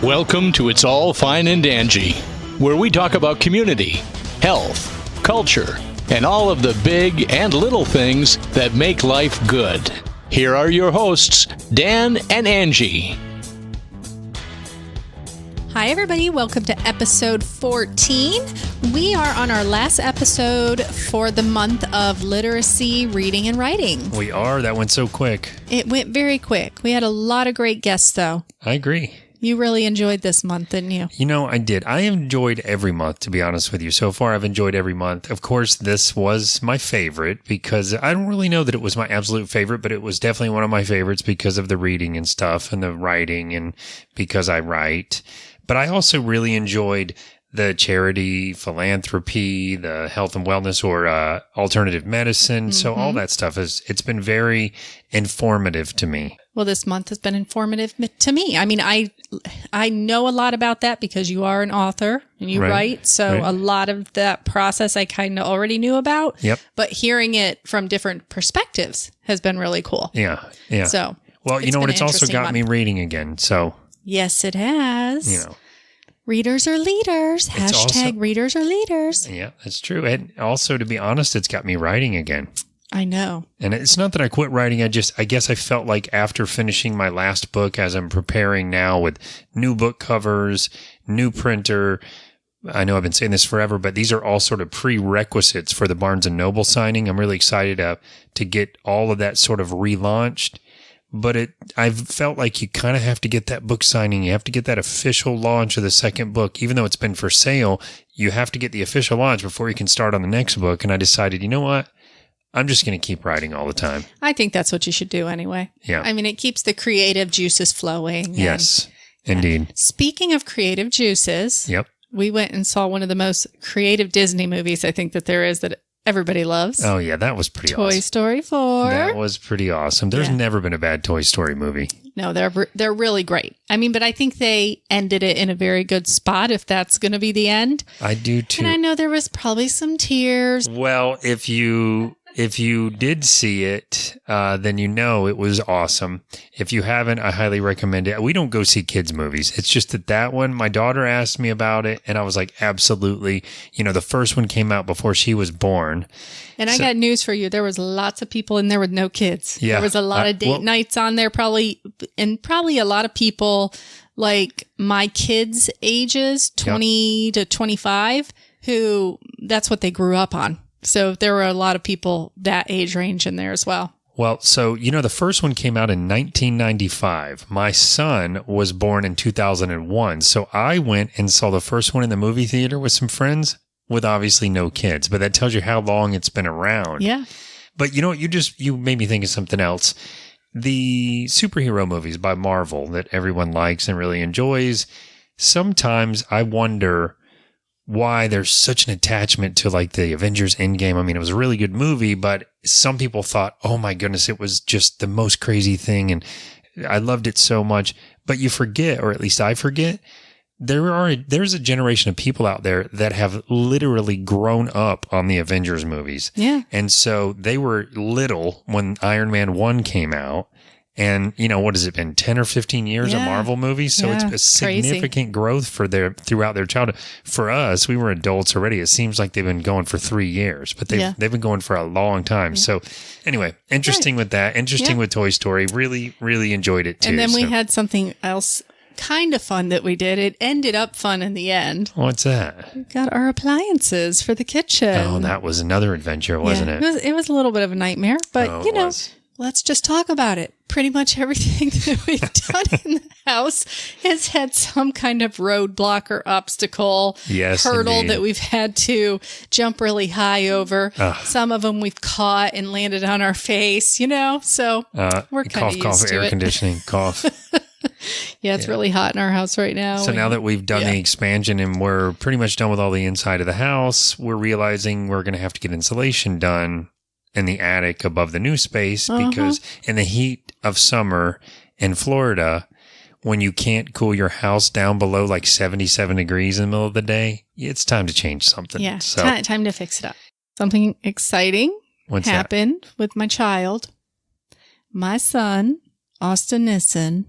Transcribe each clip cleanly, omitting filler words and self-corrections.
Welcome to It's All Fine and Dangy, where we talk about community, health, culture, and all of the big and little things that make life good. Here are your hosts, Dan and Angie. Hi, everybody. Welcome to episode 14. We are on our last episode for the month of literacy, reading, and writing. We are. That went so quick. It went very quick. We had a lot of great guests, though. I agree. You really enjoyed this month, didn't you? You know, I did. I enjoyed every month, to be honest with you. So far, I've enjoyed every month. Of course, this was my favorite because I don't really know that it was my absolute favorite, but it was definitely one of my favorites because of the reading and stuff and the writing and because I write. But I also really enjoyed the charity, philanthropy, the health and wellness or alternative medicine. Mm-hmm. So all that stuff it's been very informative to me. Well, this month has been informative to me. I mean, I know a lot about that because you are an author and you write. So a lot of that process I kind of already knew about. Yep. But hearing it from different perspectives has been really cool. Yeah. Yeah. So, well, you know what? It's also got me reading again. So, yes, it has. You know. Readers are leaders. Hashtag readers are leaders. Yeah, that's true. And also, to be honest, it's got me writing again. I know. And it's not that I quit writing. I guess I felt like after finishing my last book, as I'm preparing now with new book covers, new printer, I know I've been saying this forever, but these are all sort of prerequisites for the Barnes & Noble signing. I'm really excited to get all of that sort of relaunched. But I've felt like you kind of have to get that book signing. You have to get that official launch of the second book. Even though it's been for sale, you have to get the official launch before you can start on the next book. And I decided, you know what? I'm just going to keep writing all the time. I think that's what you should do anyway. Yeah. I mean, it keeps the creative juices flowing. Yes, indeed. Speaking of creative juices, yep. We went and saw one of the most creative Disney movies I think that there is that everybody loves. Oh, yeah. That was pretty awesome. Toy Story 4. That was pretty awesome. There's never been a bad Toy Story movie. No, they're really great. I mean, but I think they ended it in a very good spot if that's going to be the end. I do, too. And I know there was probably some tears. Well, if you did see it, then you know it was awesome. If you haven't, I highly recommend it. We don't go see kids' movies. It's just that one, my daughter asked me about it, and I was like, absolutely. You know, the first one came out before she was born. And I got news for you. There was lots of people in there with no kids. Yeah, there was a lot of date nights on there, probably a lot of people like my kids' ages, 20 to 25, who that's what they grew up on. So there were a lot of people that age range in there as well. Well, so, you know, the first one came out in 1995. My son was born in 2001. So I went and saw the first one in the movie theater with some friends with obviously no kids. But that tells you how long it's been around. Yeah. But you know what? You made me think of something else. The superhero movies by Marvel that everyone likes and really enjoys. Sometimes I wonder why there's such an attachment to like the Avengers Endgame. I mean, it was a really good movie, but some people thought, oh my goodness, it was just the most crazy thing. And I loved it so much, but you forget, or at least I forget, there's a generation of people out there that have literally grown up on the Avengers movies. Yeah. And so they were little when Iron Man 1 came out. And, you know, what has it been, 10 or 15 years of Marvel movies? So it's a significant growth throughout their childhood. For us, we were adults already. It seems like they've been going for 3 years, but they've been going for a long time. Yeah. So anyway, interesting with that. Interesting with Toy Story. Really, really enjoyed it too. And then we had something else kind of fun that we did. It ended up fun in the end. What's that? We got our appliances for the kitchen. Oh, that was another adventure, wasn't it? It was a little bit of a nightmare, but you know. Let's just talk about it. Pretty much everything that we've done in the house has had some kind of roadblock or obstacle, hurdle that we've had to jump really high over. Some of them we've caught and landed on our face, you know, so we're kind of used to air it. Conditioning, cough. Yeah, it's really hot in our house right now. So now that we've done the expansion and we're pretty much done with all the inside of the house, we're realizing we're going to have to get insulation done in the attic above the new space because in the heat of summer in Florida, when you can't cool your house down below like 77 degrees in the middle of the day, it's time to change something. Yeah, so, time to fix it up. Something exciting happened with my child. My son, Austin Nissen,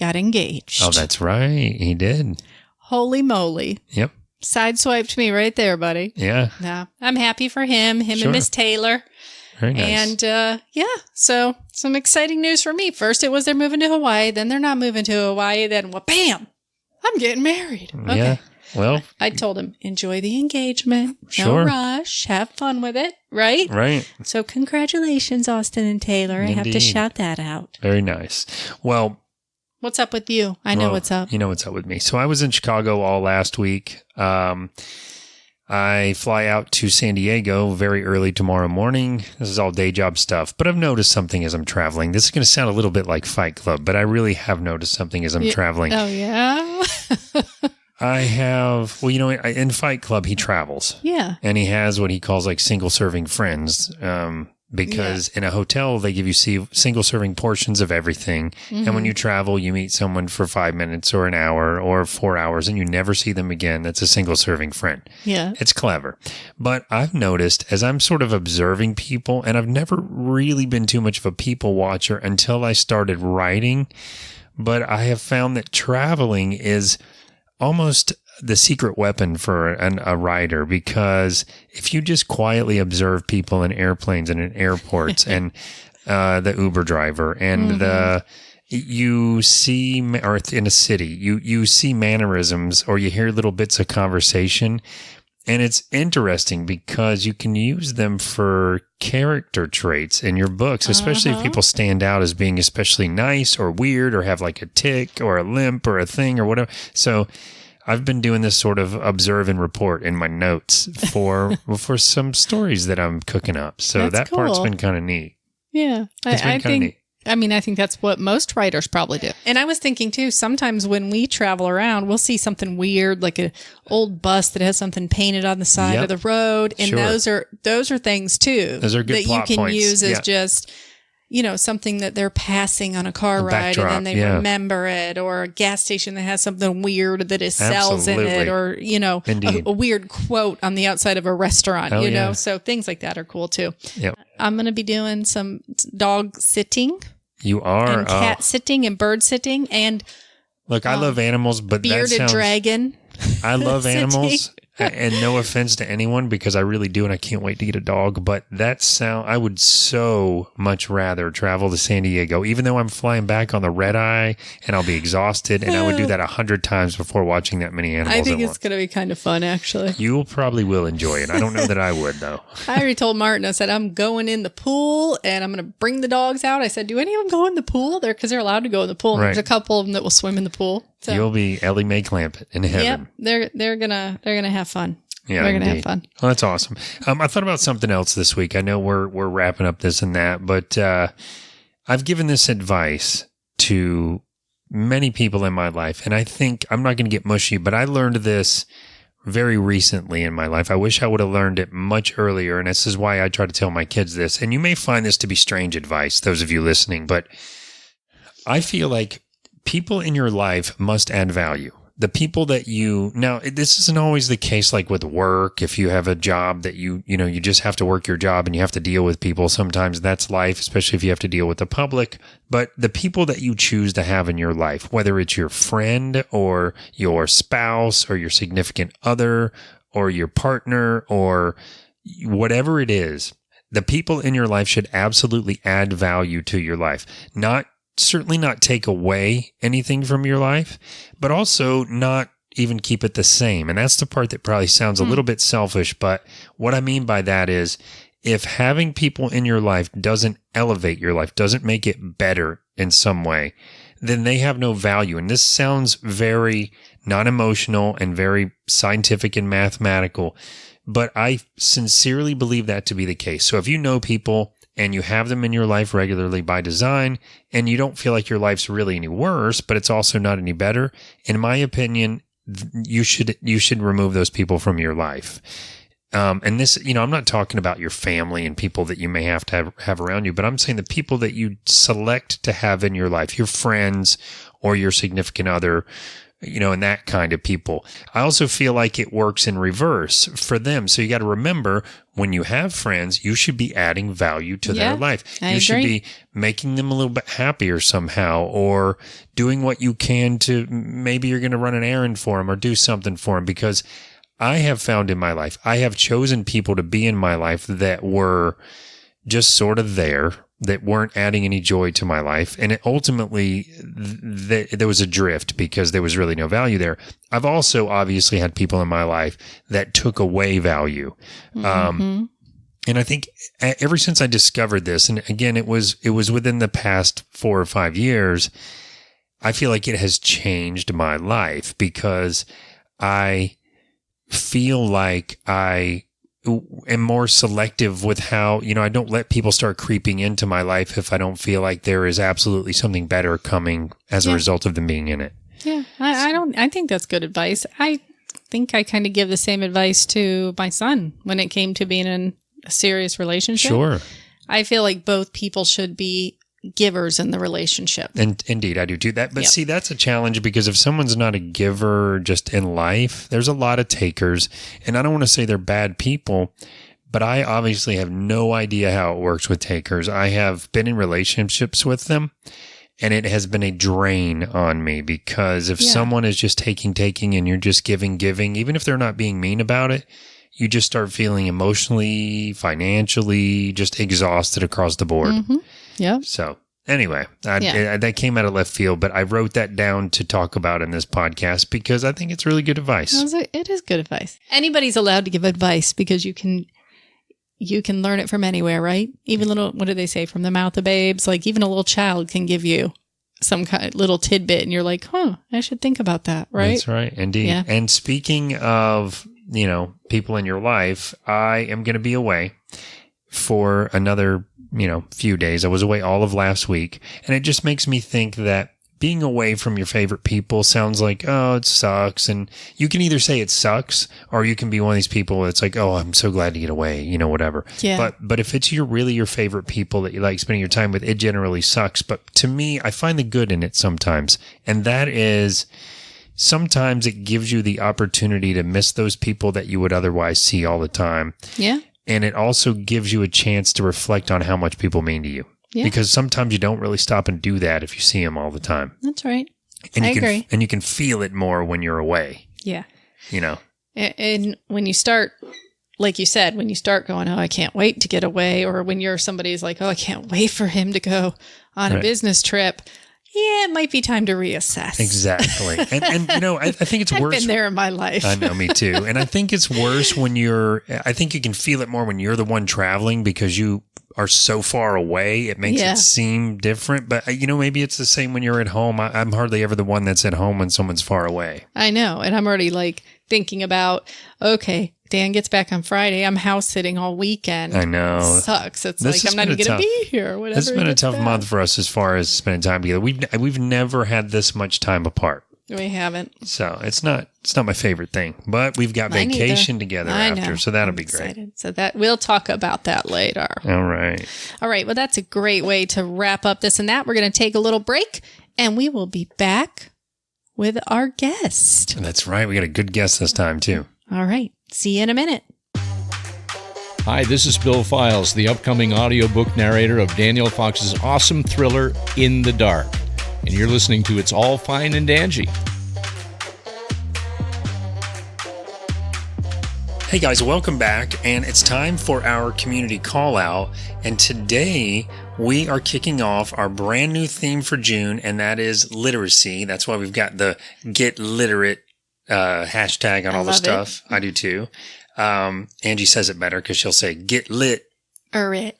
got engaged. Oh, that's right. He did. Holy moly. Yep. Sideswiped me right there, buddy. Yeah. Yeah. I'm happy for him Sure. and Miss Taylor. Very nice. And so some exciting news for me. First, it was they're moving to Hawaii. Then they're not moving to Hawaii. Then, well, bam, I'm getting married. Okay. Yeah. Well, I told him, enjoy the engagement. Sure. No rush. Have fun with it. Right? Right. So congratulations, Austin and Taylor. I have to shout that out. Very nice. Well, what's up with you? I know what's up. You know what's up with me. So I was in Chicago all last week. I fly out to San Diego very early tomorrow morning. This is all day job stuff, but I've noticed something as I'm traveling. This is going to sound a little bit like Fight Club, but I really have noticed something as I'm traveling. Oh, yeah? I have, well, in Fight Club, he travels. Yeah. And he has what he calls like single serving friends. Because in a hotel, they give you single serving portions of everything. Mm-hmm. And when you travel, you meet someone for 5 minutes or an hour or 4 hours and you never see them again. That's a single serving friend. Yeah. It's clever. But I've noticed as I'm sort of observing people, and I've never really been too much of a people watcher until I started writing, but I have found that traveling is almost the secret weapon for a writer, because if you just quietly observe people in airplanes and in airports and the Uber driver and you see, or in a city, you see mannerisms or you hear little bits of conversation. And it's interesting because you can use them for character traits in your books, especially if people stand out as being especially nice or weird or have like a tick or a limp or a thing or whatever. So I've been doing this sort of observe and report in my notes for some stories that I'm cooking up. So that's that part's been kind of neat. Yeah. I think, I think that's what most writers probably do. And I was thinking too, sometimes when we travel around, we'll see something weird, like an old bus that has something painted on the side of the road. And those are things too. Those are good that plot you can points. use as just, something that they're passing on a car ride and then they remember it, or a gas station that has something weird that it sells in it, or, a weird quote on the outside of a restaurant, know? So things like that are cool too. Yep. I'm going to be doing some dog sitting. You are. And cat sitting and bird sitting and. Look, I love animals, but bearded dragon. I love animals. And no offense to anyone, because I really do, and I can't wait to get a dog. But I would so much rather travel to San Diego, even though I'm flying back on the red eye and I'll be exhausted. And I would do that 100 times before watching that many animals. I think it's going to be kind of fun, actually. You probably will enjoy it. I don't know that I would, though. I already told Martin, I said, I'm going in the pool and I'm going to bring the dogs out. I said, do any of them go in the pool? Because they're allowed to go in the pool. And there's a couple of them that will swim in the pool. So. You'll be Ellie Mae Clampett in heaven. Yep, they're gonna have fun. Yeah, they're gonna have fun. Well, that's awesome. I thought about something else this week. I know we're wrapping up this and that, but I've given this advice to many people in my life, and I think I'm not going to get mushy, but I learned this very recently in my life. I wish I would have learned it much earlier, and this is why I try to tell my kids this. And you may find this to be strange advice, those of you listening, but I feel like people in your life must add value. The people that now, this isn't always the case, like with work. If you have a job that you just have to work your job and you have to deal with people, sometimes that's life, especially if you have to deal with the public. But the people that you choose to have in your life, whether it's your friend or your spouse or your significant other or your partner or whatever it is, the people in your life should absolutely add value to your life. Certainly not take away anything from your life, but also not even keep it the same. And that's the part that probably sounds a little bit selfish. But what I mean by that is, if having people in your life doesn't elevate your life, doesn't make it better in some way, then they have no value. And this sounds very non-emotional and very scientific and mathematical, but I sincerely believe that to be the case. So if you know people and you have them in your life regularly by design, and you don't feel like your life's really any worse, but it's also not any better, in my opinion, you should remove those people from your life. And this, I'm not talking about your family and people that you may have to have around you, but I'm saying the people that you select to have in your life, your friends or your significant other, and that kind of people. I also feel like it works in reverse for them. So you got to remember, when you have friends, you should be adding value to their life. I should agree. be making them a little bit happier somehow, or doing what you can to, maybe you're going to run an errand for them or do something for them. Because I have found in my life, I have chosen people to be in my life that were just sort of there, that weren't adding any joy to my life. And it ultimately, there was a drift because there was really no value there. I've also obviously had people in my life that took away value. And I think ever since I discovered this, and again, it was within the past 4 or 5 years, I feel like it has changed my life, because I feel like I am more selective with how, I don't let people start creeping into my life if I don't feel like there is absolutely something better coming as a result of them being in it. Yeah, I think that's good advice. I think I kind of give the same advice to my son when it came to being in a serious relationship. Sure. I feel like both people should be givers in the relationship. And indeed, I do too. But see, that's a challenge, because if someone's not a giver just in life, there's a lot of takers. And I don't want to say they're bad people, but I obviously have no idea how it works with takers. I have been in relationships with them, and it has been a drain on me, because if someone is just taking, and you're just giving, even if they're not being mean about it, you just start feeling emotionally, financially, just exhausted across the board. Yeah. So anyway, that came out of left field, but I wrote that down to talk about in this podcast because I think it's really good advice. It is good advice. Anybody's allowed to give advice, because you can learn it from anywhere, right? Even what do they say? From the mouth of babes. Like, even a little child can give you some kind of little tidbit, and you're like, I should think about that, right? That's right. Indeed. Yeah. And speaking of, people in your life, I am going to be away for another few days. I was away all of last week, and it just makes me think that being away from your favorite people sounds like, oh, it sucks. And you can either say it sucks, or you can be one of these people that's like, oh, I'm so glad to get away, whatever. Yeah. But if it's really your favorite people that you like spending your time with, it generally sucks. But to me, I find the good in it sometimes. And that is, sometimes it gives you the opportunity to miss those people that you would otherwise see all the time. Yeah. And it also gives you a chance to reflect on how much people mean to you. Yeah. Because sometimes you don't really stop and do that if you see them all the time. That's right. And I agree. And you can feel it more when you're away. Yeah. And when you start, like you said, when you start going, oh, I can't wait to get away, or when somebody's like, oh, I can't wait for him to go on a business trip. Yeah, it might be time to reassess. Exactly. And I think it's worse. I've been there in my life. I know, me too. And I think it's worse when I think you can feel it more when you're the one traveling, because you are so far away. It makes it seem different. But, maybe it's the same when you're at home. I'm hardly ever the one that's at home when someone's far away. I know. And I'm already thinking about, okay, Dan gets back on Friday. I'm house sitting all weekend. I know. It sucks. It's I'm not even going to be here. Whatever. This has been a tough month for us as far as spending time together. We've never had this much time apart. We haven't. So it's not my favorite thing, but we've got vacation together after, so that'll be great. So we'll talk about that later. All right. Well, that's a great way to wrap up this and that. We're going to take a little break, and we will be back with our guest. That's right. We got a good guest this time too. All right. See you in a minute. Hi, this is Bill Files, the upcoming audiobook narrator of Daniel Fox's awesome thriller, In the Dark. And you're listening to It's All Fine and Dangy. Hey guys, welcome back. And it's time for our community call out. And today we are kicking off our brand new theme for June, and that is literacy. That's why we've got the Get Literate hashtag on all the stuff. I do too. Angie says it better because she'll say get lit. But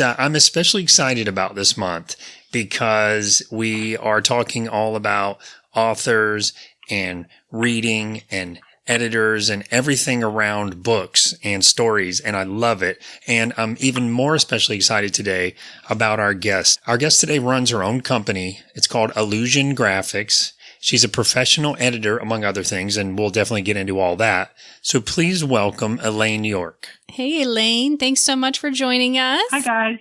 I'm especially excited about this month because we are talking all about authors and reading and editors and everything around books and stories, and I love it. And I'm even more especially excited today about our guest. Our guest today runs her own company. It's called Allusion Graphics. She's a professional editor, among other things, and we'll definitely get into all that. So please welcome Elaine York. Hey, Elaine. Thanks so much for joining us. Hi, guys.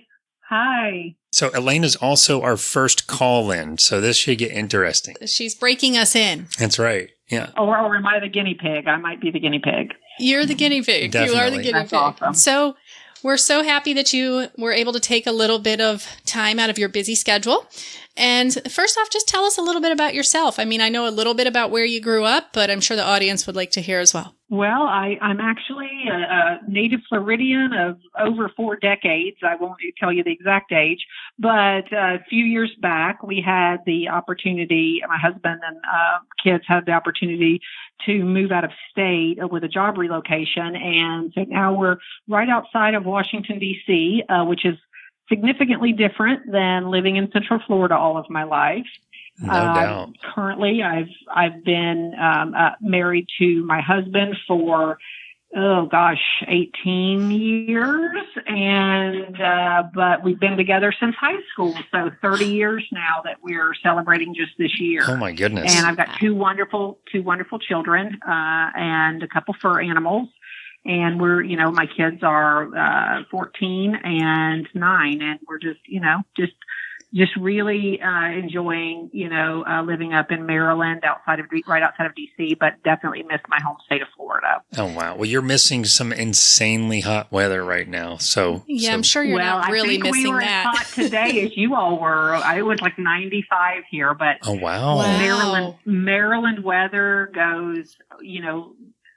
Hi. So Elaine is also our first call-in, so this should get interesting. She's breaking us in. That's right. Yeah. Or am I the guinea pig? I might be the guinea pig. You're the guinea pig. Definitely. You are the guinea That's pig. awesome. So we're so happy that you were able to take a little bit of time out of your busy schedule. And first off, just tell us a little bit about yourself. I mean, I know a little bit about where you grew up, but I'm sure the audience would like to hear as well. Well, I'm actually a native Floridian of over 4 decades. I won't tell you the exact age, but a few years back, we had the opportunity, my husband and kids had the opportunity to move out of state with a job relocation. And so now we're right outside of Washington, D.C., which is significantly different than living in Central Florida all of my life. No doubt. Currently, I've been married to my husband for 18 years, and but we've been together since high school, so 30 years now that we're celebrating just this year. Oh my goodness! And I've got two wonderful children and a couple fur animals. And we're, my kids are 14 and 9, and we're just really enjoying, living up in Maryland, right outside of D.C., but definitely miss my home state of Florida. Oh, wow. Well, you're missing some insanely hot weather right now. I'm sure you're not really missing we were that. as hot today as you all were. It was like 95 here, but oh, wow. Maryland weather goes,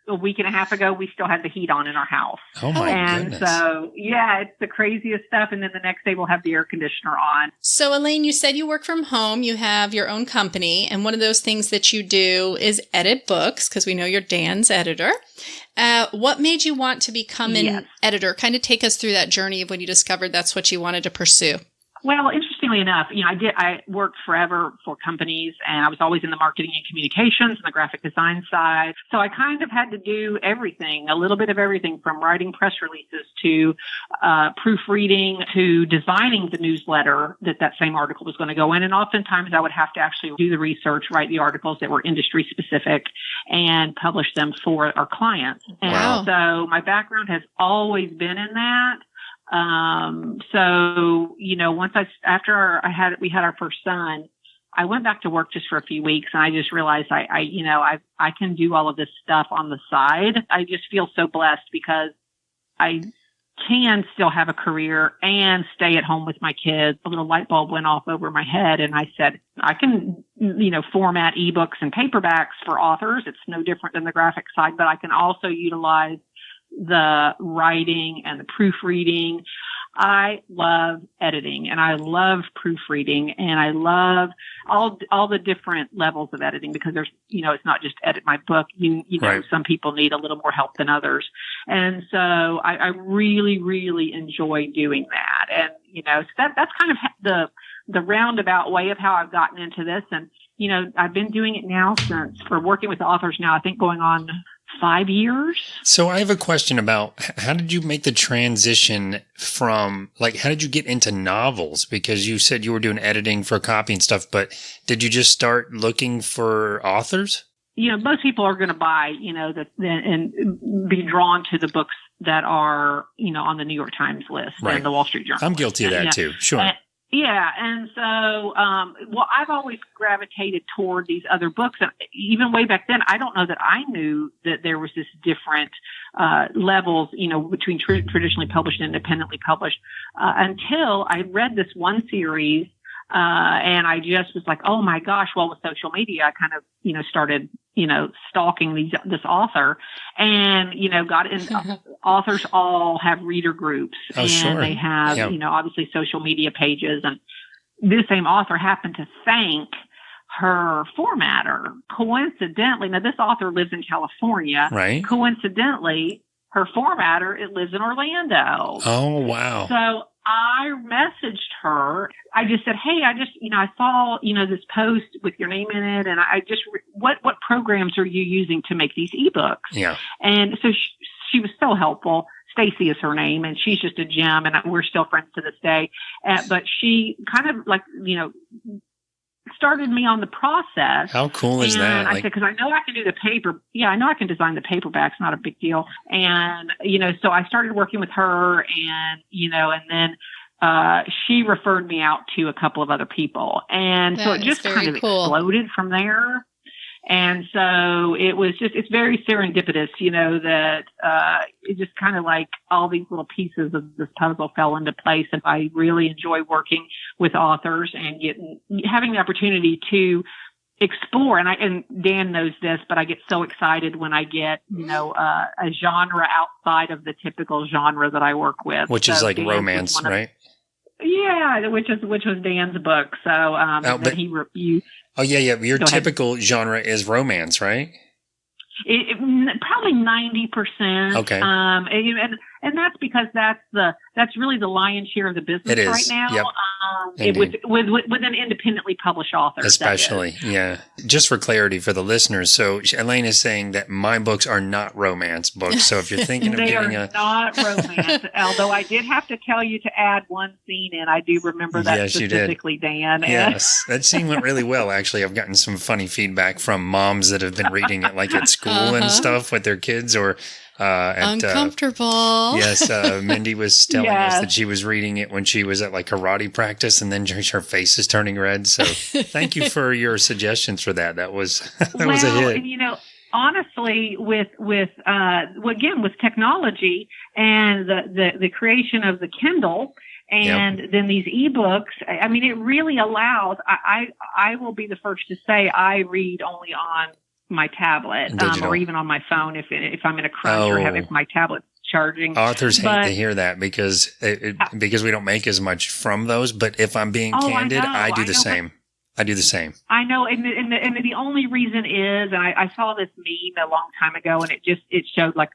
a week and a half ago, we still had the heat on in our house. Oh, my goodness. And so, it's the craziest stuff. And then the next day we'll have the air conditioner on. So, Elaine, you said you work from home. You have your own company. And one of those things that you do is edit books, because we know you're Dan's editor. What made you want to become an editor? Kind of take us through that journey of when you discovered that's what you wanted to pursue. Well, interestingly enough, I worked forever for companies, and I was always in the marketing and communications and the graphic design side. So I kind of had to do everything, a little bit of everything, from writing press releases to proofreading to designing the newsletter that same article was going to go in. And oftentimes I would have to actually do the research, write the articles that were industry specific, and publish them for our clients. And so my background has always been in that. Once we had our first son, I went back to work just for a few weeks, and I just realized I can do all of this stuff on the side. I just feel so blessed because I can still have a career and stay at home with my kids. A little light bulb went off over my head, and I said, I can, format ebooks and paperbacks for authors. It's no different than the graphic side, but I can also utilize the writing and the proofreading. I love editing, and I love proofreading, and I love all the different levels of editing, because there's, it's not just edit my book. Right. Some people need a little more help than others. And so I really, really enjoy doing that. And, so that's kind of the roundabout way of how I've gotten into this. And, I've been doing it now for working with authors now, I think going on 5 years. So I have a question about how did you make the transition from, how did you get into novels? Because you said you were doing editing for copy and stuff, but did you just start looking for authors? Most people are going to buy, and be drawn to the books that are, on the New York Times list and the Wall Street Journal. I'm guilty of that too. Sure. And so, I've always gravitated toward these other books. And even way back then, I don't know that I knew that there was this different levels, between traditionally published and independently published, until I read this one series. And I just was like, oh my gosh, well, with social media, I kind of, started, stalking this author, and, got in. Authors all have reader groups, and they have, obviously social media pages. And this same author happened to thank her formatter. Coincidentally, now this author lives in California. Right. Coincidentally, her formatter, it lives in Orlando. Oh, wow. So I messaged her. I just said, hey, I saw, this post with your name in it. And I just, what programs are you using to make these ebooks? Yeah. And so she was so helpful. Stacy is her name, and she's just a gem, and we're still friends to this day. But she kind of started me on the process. How cool is that? I said, because I know I can do the paper. Yeah, I know I can design the paperbacks. Not a big deal. And, so I started working with her, and, and then she referred me out to a couple of other people. And so it just kind of exploded from there. And so it's very serendipitous, that it just kind of like all these little pieces of this puzzle fell into place. And I really enjoy working with authors and having the opportunity to explore. And Dan knows this, but I get so excited when I get, a genre outside of the typical genre that I work with. Which is like romance, right? Yeah, which was Dan's book. So, but he reviewed. Oh yeah. Your typical genre is romance, right? It probably 90%. Okay. And that's because that's really the lion's share of the business right now. Yep. With an independently published author, especially. Yeah. Just for clarity for the listeners, so Elaine is saying that my books are not romance books. So if you're thinking of they getting are not romance, although I did have to tell you to add one scene in. I do remember that specifically, Dan. Yes, that scene went really well. Actually, I've gotten some funny feedback from moms that have been reading it, like at school and stuff with their kids, or uncomfortable. Yes, Mindy was telling us that she was reading it when she was at like karate practice, and then her face is turning red. So, thank you for your suggestions for that. That was was a hit. Honestly, with technology and the creation of the Kindle. And then these ebooks, I mean, it really allows. I will be the first to say I read only on my tablet, or even on my phone if I'm in a crunch or if my tablet's charging. Authors hate to hear that because we don't make as much from those. But if I'm being candid, I do the same. I do the same. I know, and the only reason is, and I saw this meme a long time ago, and it showed like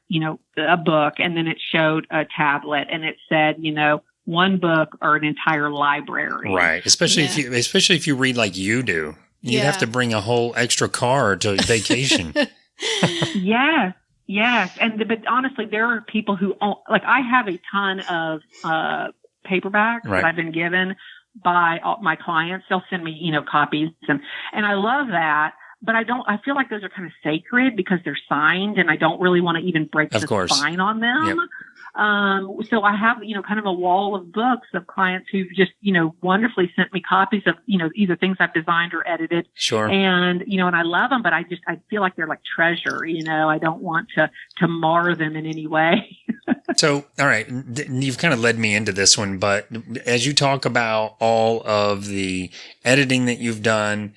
a book, and then it showed a tablet, and it said one book or an entire library. Right, especially if you read like you do. You'd have to bring a whole extra car to vacation. Yes. But honestly, there are people who own, like I have a ton of paperbacks that I've been given by all my clients. They'll send me, copies, and I love that. But I feel like those are kind of sacred because they're signed, and I don't really want to even break the spine on them. Yep. So I have, kind of a wall of books of clients who've just, wonderfully sent me copies of, either things I've designed or edited. Sure. And, and I love them, but I feel like they're like treasure, I don't want to mar them in any way. So, all right, you've kind of led me into this one, but as you talk about all of the editing that you've done,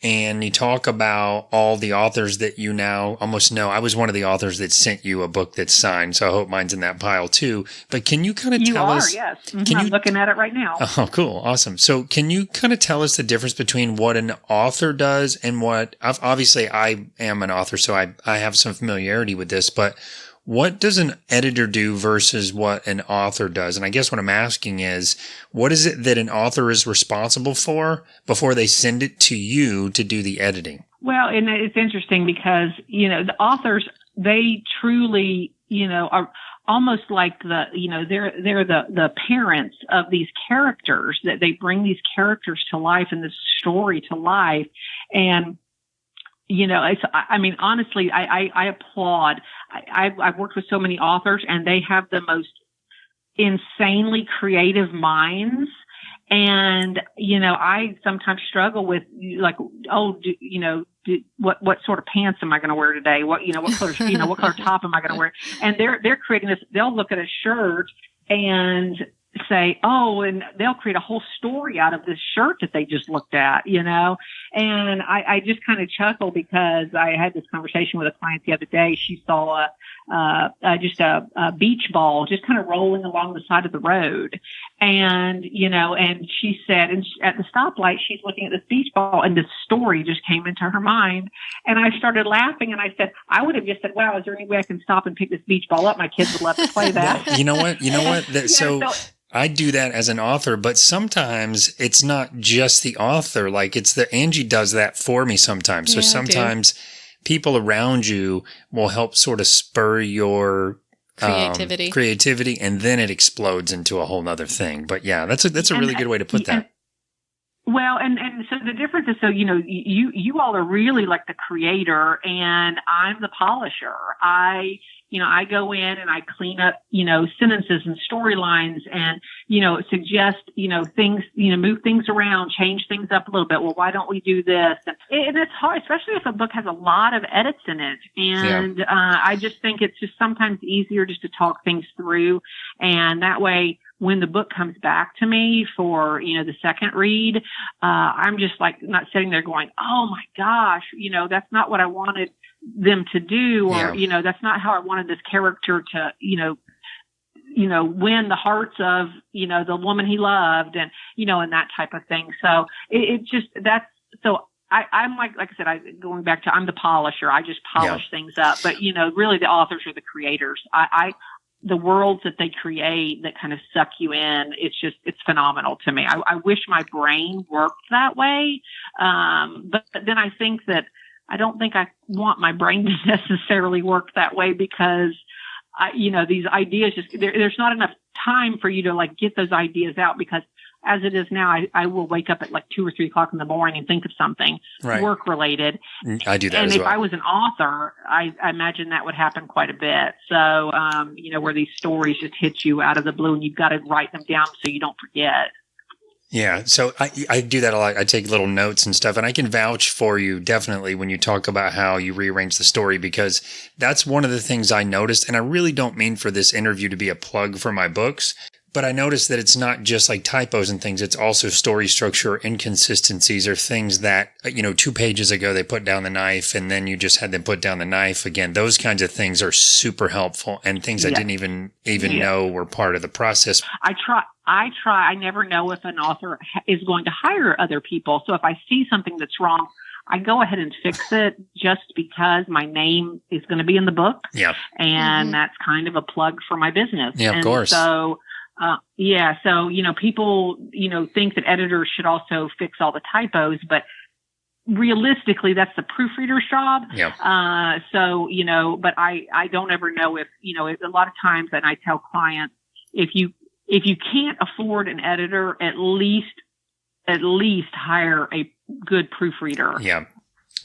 and you talk about all the authors that you now almost know. I was one of the authors that sent you a book that's signed, so I hope mine's in that pile too. But can you kind of tell us? Yes. Mm-hmm. I'm looking at it right now. Oh, cool. Awesome. So can you kind of tell us the difference between what an author does and what, obviously I am an author, so I have some familiarity with this, but what does an editor do versus what an author does? And I guess what I'm asking is, what is it that an author is responsible for before they send it to you to do the editing? Well, and it's interesting because, the authors, they truly, are almost like they're the parents of these characters, that they bring these characters to life and this story to life. And honestly, I applaud. I've worked with so many authors, and they have the most insanely creative minds. And, I sometimes struggle with like, what sort of pants am I going to wear today? What color, what color top am I going to wear? And they're creating this, they'll look at a shirt and say, and they'll create a whole story out of this shirt that they just looked at, and I just kind of chuckle because I had this conversation with a client the other day. She saw a beach ball just kind of rolling along the side of the road. And, and she said, at the stoplight, she's looking at this beach ball, and this story just came into her mind. And I started laughing, and I said, I would have just said, wow, is there any way I can stop and pick this beach ball up? My kids would love to play that. Well, you know what? So I do that as an author, but sometimes it's not just the author. Like Angie does that for me sometimes. So sometimes people around you will help sort of spur your creativity, and then it explodes into a whole nother thing. But yeah, that's a really good way to put that. Well, and so the difference is, so, you all are really like the creator and I'm the polisher. I go in and I clean up, sentences and storylines and, suggest, things, move things around, change things up a little bit. Well, why don't we do this? And it's hard, especially if a book has a lot of edits in it. And I just think it's just sometimes easier just to talk things through. And that way, when the book comes back to me for, the second read, I'm just like not sitting there going, oh my gosh, that's not what I wanted them to do, or, that's not how I wanted this character to, win the hearts of, the woman he loved and, and that type of thing. So I'm like I said, going back to, I'm the polisher. I just polish things up, but, really the authors are the creators. The worlds that they create that kind of suck you in, it's phenomenal to me. I wish my brain worked that way. But then I think that I don't think I want my brain to necessarily work that way because, these ideas there's not enough time for you to like get those ideas out because as it is now, I will wake up at like 2 or 3 o'clock in the morning and think of something work related. I do that and as well. If I was an author, I imagine that would happen quite a bit. So, where these stories just hit you out of the blue and you've got to write them down so you don't forget. Yeah. So I do that a lot. I take little notes and stuff, and I can vouch for you definitely when you talk about how you rearrange the story, because that's one of the things I noticed. And I really don't mean for this interview to be a plug for my books, but I noticed that it's not just like typos and things. It's also story structure inconsistencies or things that, 2 pages ago they put down the knife and then you just had them put down the knife again. Those kinds of things are super helpful and things I didn't even know were part of the process. I try. I never know if an author is going to hire other people. So if I see something that's wrong, I go ahead and fix it just because my name is going to be in the book. Yeah. And that's kind of a plug for my business. Yeah, of course. So, so, people, think that editors should also fix all the typos, but realistically, that's the proofreader's job. Yeah. But I don't ever know if, a lot of times, and I tell clients, if you can't afford an editor, at least hire a good proofreader. Yeah.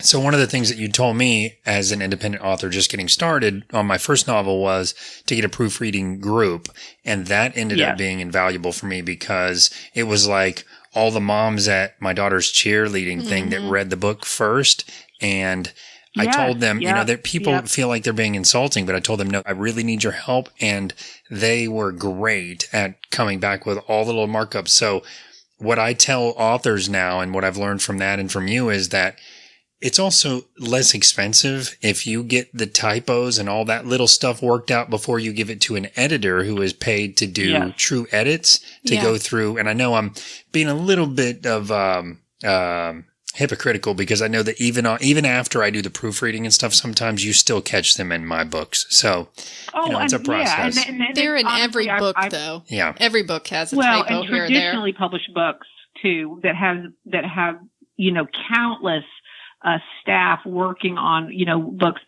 So one of the things that you told me as an independent author just getting started on my first novel was to get a proofreading group. And that ended up being invaluable for me because it was like all the moms at my daughter's cheerleading thing that read the book first. And I told them, that people feel like they're being insulting, but I told them, no, I really need your help. And they were great at coming back with all the little markups. So what I tell authors now and what I've learned from that and from you is that it's also less expensive if you get the typos and all that little stuff worked out before you give it to an editor who is paid to do true edits to go through. And I know I'm being a little bit of hypocritical because I know that even after I do the proofreading and stuff, sometimes you still catch them in my books. So, it's a process. Yeah, and they're in every book, though. Yeah. Every book has a typo here or there. And traditionally published books, too, that have countless staff working on, books.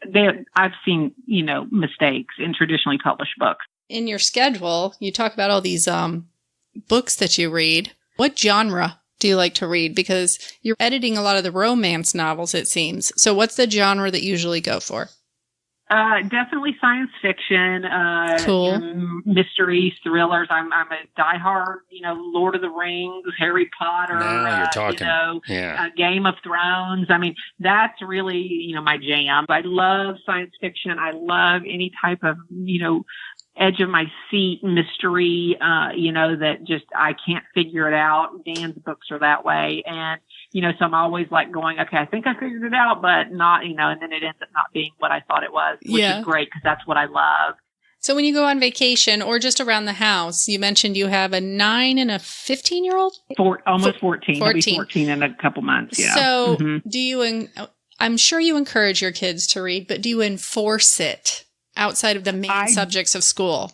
I've seen, mistakes in traditionally published books. In your schedule, you talk about all these books that you read. What genre do you like to read? Because you're editing a lot of the romance novels, it seems. So what's the genre that you usually go for? Definitely science fiction, cool. Mysteries, thrillers. I'm a diehard, Lord of the Rings, Harry Potter, now you're talking. Game of Thrones. I mean, that's really, my jam. I love science fiction. I love any type of, edge of my seat mystery, that just, I can't figure it out. Dan's books are that way. And, so I'm always like going, okay, I think I figured it out, but not, and then it ends up not being what I thought it was, which is great because that's what I love. So when you go on vacation or just around the house, you mentioned you have a 9 and a 15-year-old? Almost 14. He'll be 14 in a couple months, yeah. So do you, I'm sure you encourage your kids to read, but do you enforce it outside of the main subjects of school?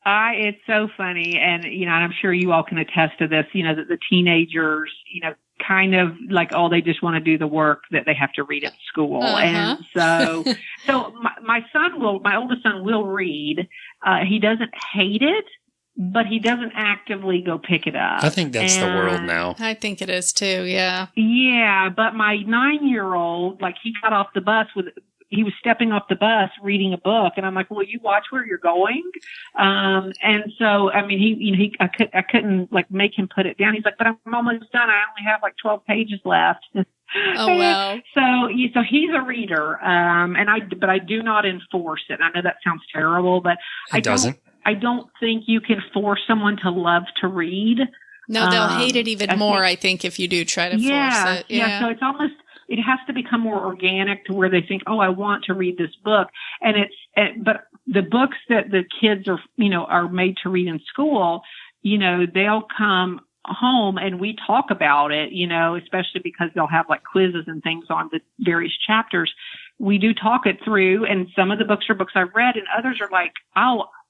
It's so funny. And, and I'm sure you all can attest to this, that the teenagers, kind of like, they just want to do the work that they have to read at school. And so my oldest son will read. He doesn't hate it, but he doesn't actively go pick it up. I think that's the world now. I think it is too, yeah. Yeah, but my 9-year-old, like, he got off the bus he was stepping off the bus reading a book, and I'm like, "Will you watch where you're going?" And so, I mean, I couldn't like make him put it down. He's like, "But I'm almost done. I only have like 12 pages left." Oh wow! So he's a reader, but I do not enforce it. I know that sounds terrible, but it doesn't. I don't think you can force someone to love to read. No, they'll hate it even more. I think if you do try to force it. Yeah. So it's almost. It has to become more organic to where they think, "Oh, I want to read this book." But the books that the kids are made to read in school, they'll come home and we talk about it, especially because they'll have like quizzes and things on the various chapters. We do talk it through, and some of the books are books I've read, and others are like,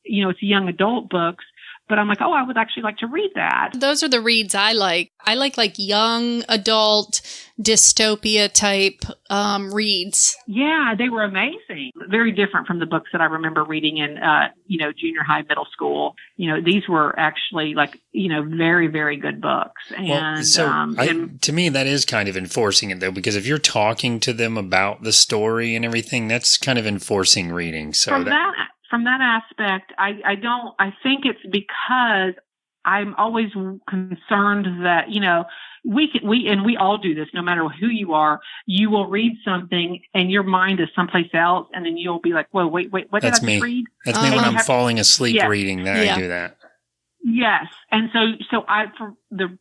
it's young adult books. But I'm like, I would actually like to read that. Those are the reads I like. I like young adult dystopia type reads. Yeah, they were amazing. Very different from the books that I remember reading in, junior high, middle school. These were actually very, very good books. And to me, that is kind of enforcing it though, because if you're talking to them about the story and everything, that's kind of enforcing reading. So From that aspect, I think it's because I'm always concerned that, we all do this, no matter who you are, you will read something and your mind is someplace else. And then you'll be like, whoa, wait, what did I just read? That's me when I'm falling asleep reading that. Yeah. I do that. Yes. And so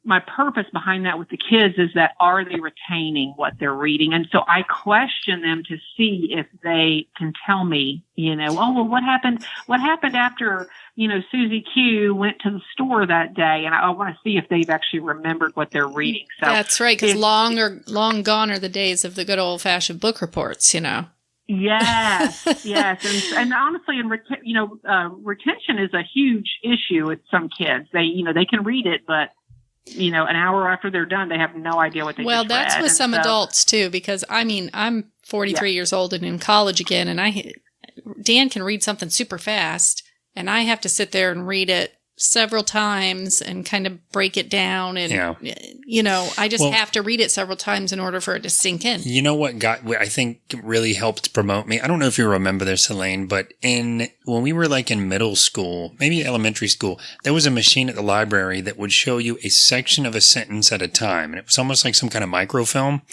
my purpose behind that with the kids is that, are they retaining what they're reading? And so I question them to see if they can tell me, what happened after, Susie Q went to the store that day. And I want to see if they've actually remembered what they're reading. So that's right. Because long gone are the days of the good old fashioned book reports, Yes. And honestly, retention is a huge issue with some kids. They can read it, but an hour after they're done, they have no idea what they just read. Well, that's with some adults too, because I'm 43 years old and in college again, and Dan can read something super fast, and I have to sit there and read it several times and kind of break it down. And, I just have to read it several times in order for it to sink in. You know what I think really helped promote me? I don't know if you remember this, Elaine, but when we were like in middle school, maybe elementary school, there was a machine at the library that would show you a section of a sentence at a time. And it was almost like some kind of microfilm.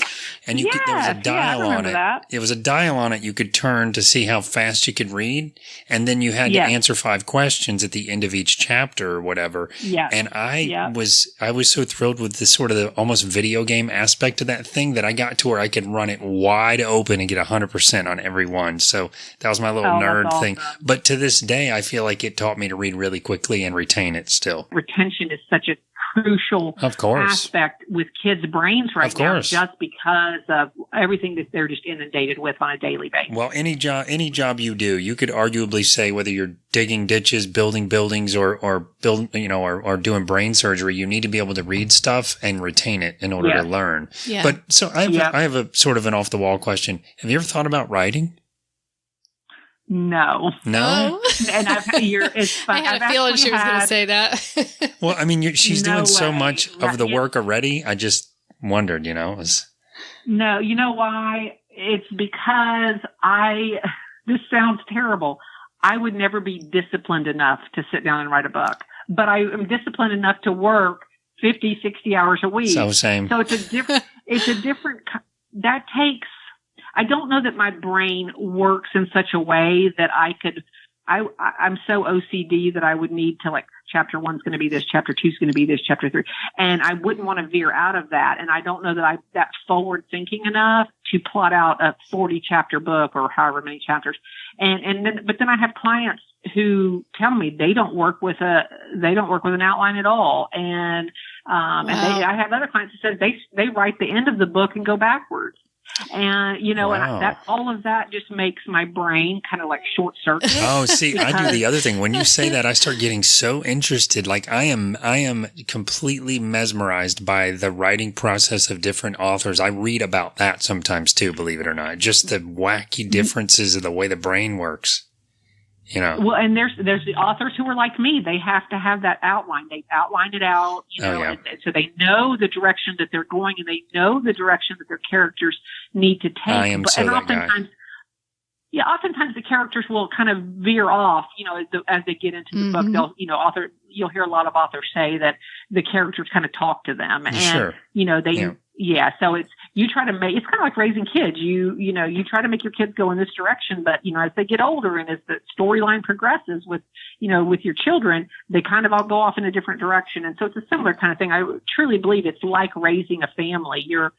And there was a dial on it. That. It was a dial on it you could turn to see how fast you could read. And then you had to answer 5 questions at the end of each chapter or whatever. Yeah. And I was so thrilled with this sort of the almost video game aspect of that thing that I got to where I could run it wide open and get 100% on every one. So that was my little nerd thing. But to this day, I feel like it taught me to read really quickly and retain it still. Retention is such a crucial aspect with kids' brains right now, just because of everything that they're just inundated with on a daily basis. Well, any job you do, you could arguably say whether you're digging ditches, building buildings, or doing brain surgery, you need to be able to read stuff and retain it in order to learn. Yeah. But so I have a sort of an off the wall question. Have you ever thought about writing? No. No? And it's fun. I had a feeling she was going to say that. Well, I mean, she's doing so much of the work already. I just wondered, No, you know why? It's because this sounds terrible. I would never be disciplined enough to sit down and write a book. But I am disciplined enough to work 50, 60 hours a week. So same. So it's a different, that takes, I don't know that my brain works in such a way that I'm so OCD that I would need to chapter 1's going to be this, chapter 2's going to be this, chapter 3. And I wouldn't want to veer out of that. And I don't know that I'm that forward thinking enough to plot out a 40 chapter book or however many chapters. But then I have clients who tell me they don't work with an outline at all. And I have other clients who said they write the end of the book and go backwards. And, and all of that just makes my brain kind of short circuit. Oh, see, I do the other thing. When you say that, I start getting so interested. I am completely mesmerized by the writing process of different authors. I read about that sometimes too, believe it or not. Just the wacky differences of the way the brain works. you know. Well, and there's the authors who are like me. They have to have that outline. They outline it out, you know, and so they know the direction that they're going, and they know the direction that their characters need to take. I am so that guy. Yeah, oftentimes the characters will kind of veer off, you know, as they get into the book. They'll, you know, you'll hear a lot of authors say that the characters kind of talk to them, and you know, so you try to make, it's kind of like raising kids. You know, you try to make your kids go in this direction, but you know, as they get older and as the storyline progresses with, you know, with your children, they kind of all go off in a different direction. And so it's a similar kind of thing. I truly believe it's like raising a family. You're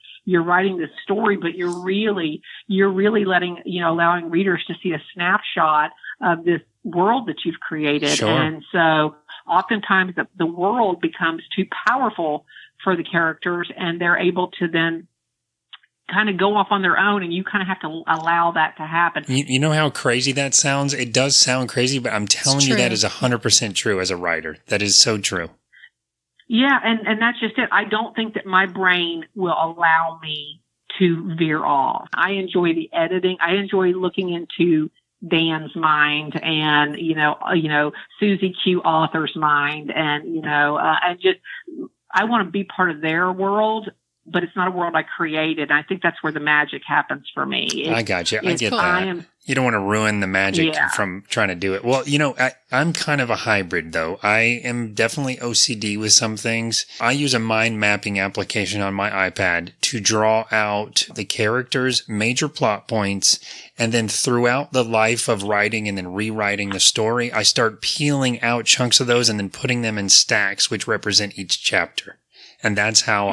writing this story, but you're really letting, you know, allowing readers to see a snapshot of this world that you've created. Sure. And so oftentimes the world becomes too powerful for the characters, and they're able to then kind of go off on their own, and you kind of have to allow that to happen. You know how crazy that sounds? It does sound crazy, but I'm telling you that is 100% true as a writer. That is so true. Yeah, and that's just it. I don't think that my brain will allow me to veer off. I enjoy the editing. I enjoy looking into Dan's mind, and you know Susie Q author's mind, and you know and just I want to be part of their world, but it's not a world I created. And I think that's where the magic happens for me. I got you. I get that. You don't want to ruin the magic from trying to do it. Well, you know, I'm kind of a hybrid, though. I am definitely OCD with some things. I use a mind mapping application on my iPad to draw out the characters, major plot points, and then throughout the life of writing and then rewriting the story, I start peeling out chunks of those and then putting them in stacks, which represent each chapter. And that's how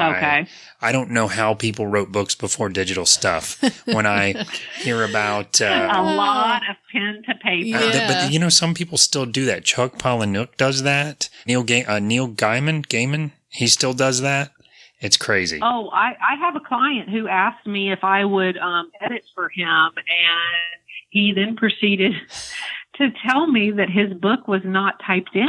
I don't know how people wrote books before digital stuff. When I hear about a lot of pen to paper. But you know, some people still do that. Chuck Palahniuk does that. Neil Gaiman, he still does that. It's crazy. Oh, I have a client who asked me if I would edit for him, and he then proceeded to tell me that his book was not typed in,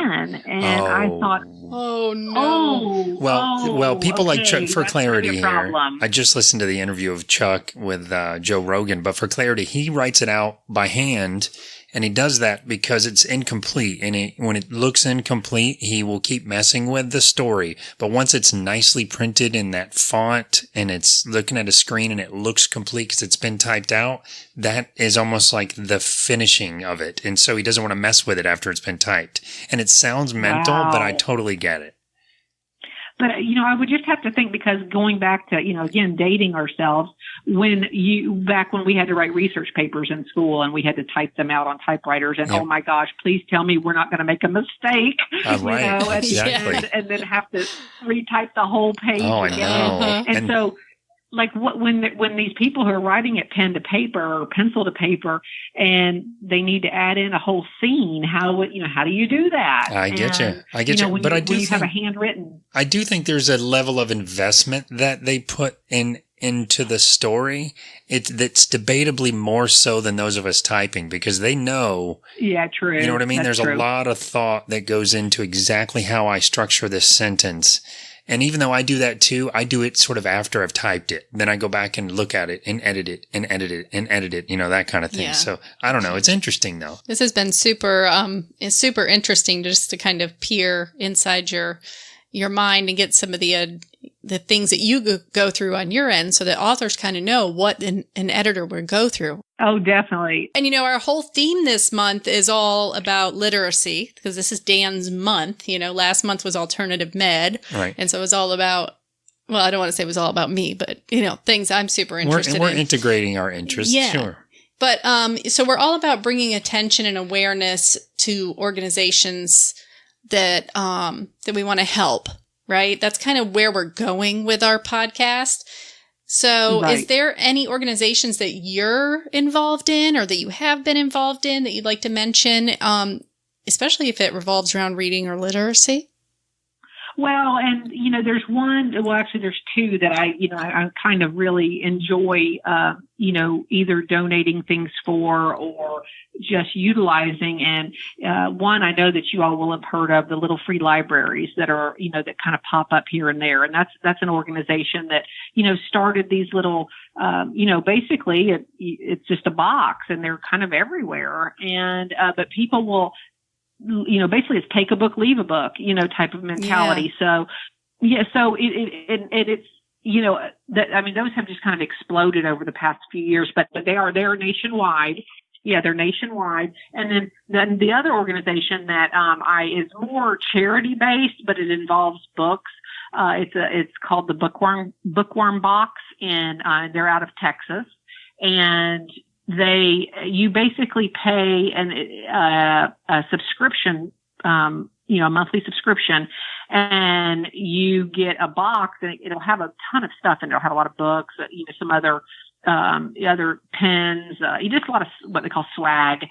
and I thought, oh no. Well, people like Chuck, for clarity here, I just listened to the interview of Chuck with Joe Rogan, but for clarity, he writes it out by hand, and he does that because it's incomplete, and when it looks incomplete, he will keep messing with the story, but once it's nicely printed in that font, and it's looking at a screen, and it looks complete because it's been typed out, that is almost like the finishing of it, and so he doesn't want to mess with it after it's been typed. And it sounds mental, but I totally get it. But, you know, I would just have to think, because going back to, you know, again, dating ourselves, back when we had to write research papers in school and we had to type them out on typewriters, and oh my gosh, please tell me we're not going to make a mistake, right. You know, Exactly. and then have to retype the whole page again. And so, like, when these people who are writing it pen to paper or pencil to paper, and they need to add in a whole scene, how do you do that? I get you. But I do think, have a handwritten. I do think there's a level of investment that they put into the story. That's debatably more so than those of us typing, because they know. Yeah, true. You know what I mean? That's there's true. A lot of thought that goes into exactly how I structure this sentence. And even though I do that too, I do it sort of after I've typed it. Then I go back and look at it and edit it and edit it and edit it, you know, that kind of thing. Yeah. So I don't know. It's interesting though. This has been super interesting just to kind of peer inside your mind and get some of the things that you go through on your end, so that authors kind of know what an editor would go through. Oh, definitely. And, you know, our whole theme this month is all about literacy, because this is Dan's month. You know, last month was alternative med. Right. And so it was all about, well, I don't want to say it was all about me, but, you know, things I'm super interested in. We're integrating our interests. Yeah. Sure. But so we're all about bringing attention and awareness to organizations that we want to help, right? That's kind of where we're going with our podcast. So Is there any organizations that you're involved in or that you have been involved in that you'd like to mention, especially if it revolves around reading or literacy? Well, and, there's there's two that I kind of really enjoy, either donating things for or just utilizing. And one, I know that you all will have heard of the little free libraries that are, that kind of pop up here and there. And that's an organization that, started these little, basically it's just a box and they're kind of everywhere. And, but people will, basically it's take a book, leave a book, type of mentality. Yeah. So it's, those have just kind of exploded over the past few years, but they're nationwide. Yeah, they're nationwide. And then the other organization that is more charity based, but it involves books. It's called the Bookworm Box, and they're out of Texas. And you basically pay a subscription, a monthly subscription, and you get a box, and it'll have a ton of stuff in it. It'll have a lot of books, some other pens, just a lot of what they call swag,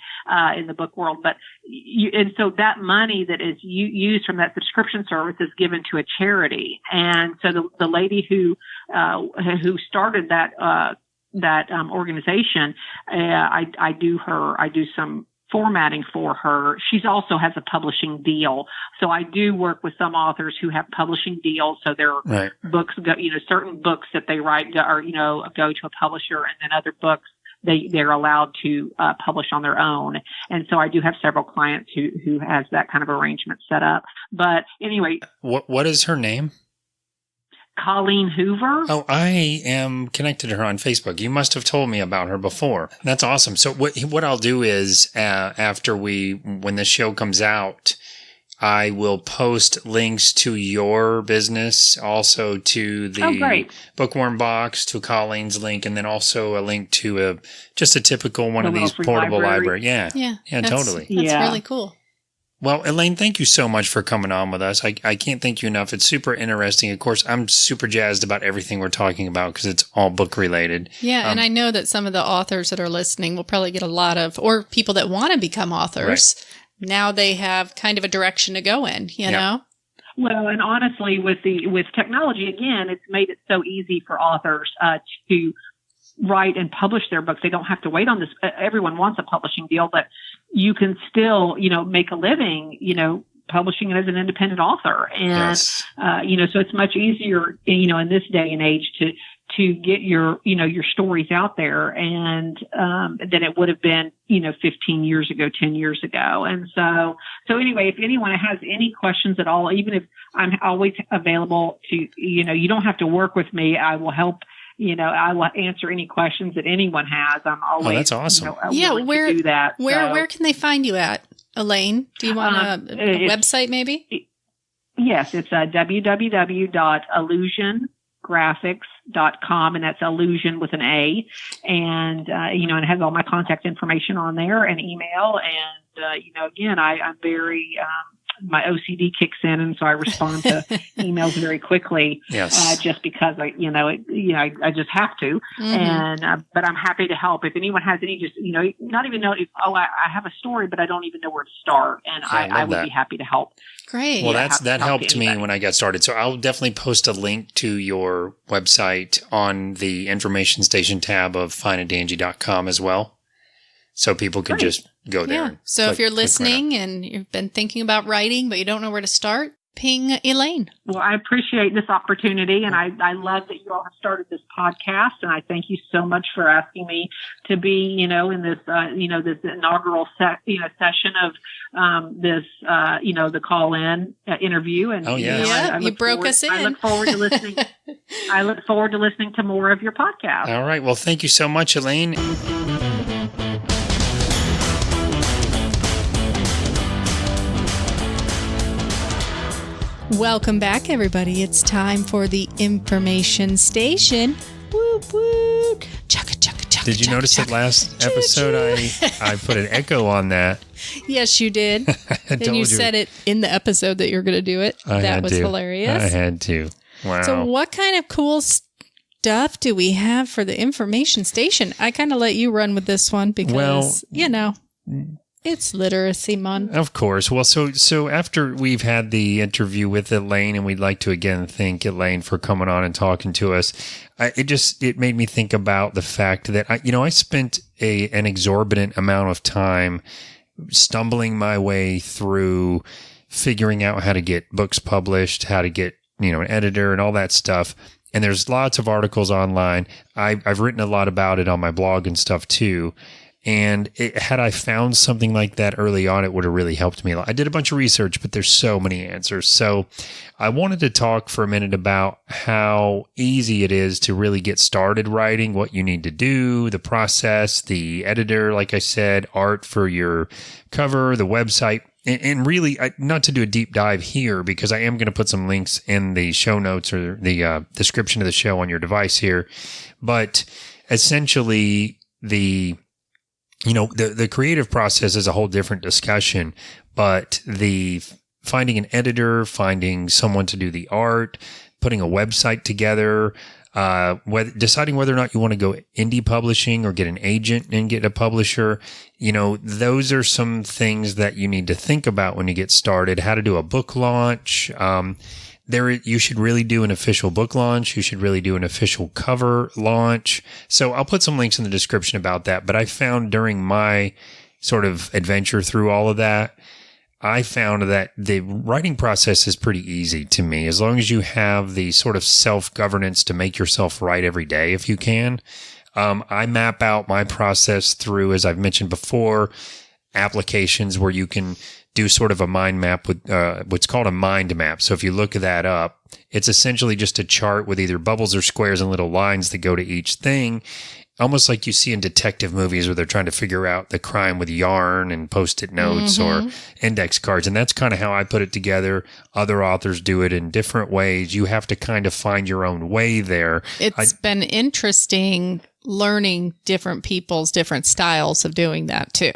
in the book world. But and so that money that is used from that subscription service is given to a charity. And so the lady who started that organization, I do some formatting for her. She's also has a publishing deal. So I do work with some authors who have publishing deals. So their books go, certain books that they write are, go to a publisher, and then other books they're allowed to publish on their own. And so I do have several clients who has that kind of arrangement set up. But anyway. What is her name? Colleen Hoover. Oh, I am connected to her on Facebook. You must have told me about her before. That's awesome. So what I'll do is when this show comes out, I will post links to your business, also to the Bookworm Box, to Colleen's link, and then also a link to just a typical one of these portable library. Yeah, totally. That's really cool. Well, Elaine, thank you so much for coming on with us. I can't thank you enough. It's super interesting. Of course, I'm super jazzed about everything we're talking about because it's all book related. Yeah, and I know that some of the authors that are listening will probably get a lot of, or people that want to become authors. Right. Now they have kind of a direction to go in, you know? Well, and honestly, with technology, again, it's made it so easy for authors to write and publish their books. They don't have to wait on this. Everyone wants a publishing deal, but you can still, make a living, publishing it as an independent author. And, so it's much easier, in this day and age to get your stories out there and, than it would have been, 15 years ago, 10 years ago. And so anyway, if anyone has any questions at all, even if I'm always available to, you don't have to work with me. I will help. I will answer any questions that anyone has. I'm always. Oh, that's awesome. Where to do that. Where can they find you at, Elaine? Do you want a website, maybe? Yes, it's www.allusiongraphics.com, and that's Allusion with an A, and and it has all my contact information on there and email. And again, I'm very. My OCD kicks in, and so I respond to emails very quickly. Yes. Just because I just have to. Mm-hmm. And but I'm happy to help if anyone has any. Just not even know. I have a story, but I don't even know where to start, and I would be happy to help. Great. Well, that helped me when I got started. So I'll definitely post a link to your website on the information station tab of fineanddangy.com as well. So people can just go there. Yeah. So if you're listening and you've been thinking about writing, but you don't know where to start, ping Elaine. Well, I appreciate this opportunity, and I love that you all have started this podcast, and I thank you so much for asking me to be, in this, this inaugural session of this, the call-in interview. And you broke us in. I look forward to listening. I look forward to listening to more of your podcast. All right. Well, thank you so much, Elaine. Welcome back, everybody. It's time for the information station. Whoop, whoop. Chugga, chugga, chugga, did you notice that last episode I put an echo on that? Yes, you did. And you said it in the episode that you're going to do it. That was hilarious. I had to. Wow. So what kind of cool stuff do we have for the information station? I kind of let you run with this one because, It's Literacy Month. Of course. Well, so after we've had the interview with Elaine, and we'd like to again thank Elaine for coming on and talking to us, it made me think about the fact that I spent an exorbitant amount of time stumbling my way through figuring out how to get books published, how to get an editor and all that stuff. And there's lots of articles online. I've written a lot about it on my blog and stuff too. And had I found something like that early on, it would have really helped me. I did a bunch of research, but there's so many answers. So I wanted to talk for a minute about how easy it is to really get started writing, what you need to do, the process, the editor, like I said, art for your cover, the website. And really, not to do a deep dive here, because I am going to put some links in the show notes or the description of the show on your device here. But essentially, the creative process is a whole different discussion, but the finding an editor, finding someone to do the art, putting a website together, deciding whether or not you want to go indie publishing or get an agent and get a publisher, those are some things that you need to think about when you get started. How to do a book launch. You should really do an official book launch. You should really do an official cover launch. So I'll put some links in the description about that. But I found during my sort of adventure through all of that, I found that the writing process is pretty easy to me, as long as you have the sort of self-governance to make yourself write every day if you can. I map out my process through, as I've mentioned before, applications where you can do sort of a mind map with what's called a mind map. So if you look that up, it's essentially just a chart with either bubbles or squares and little lines that go to each thing, almost like you see in detective movies where they're trying to figure out the crime with yarn and Post-it notes or index cards. And that's kind of how I put it together. Other authors do it in different ways. You have to kind of find your own way there. It's been interesting learning different people's different styles of doing that too.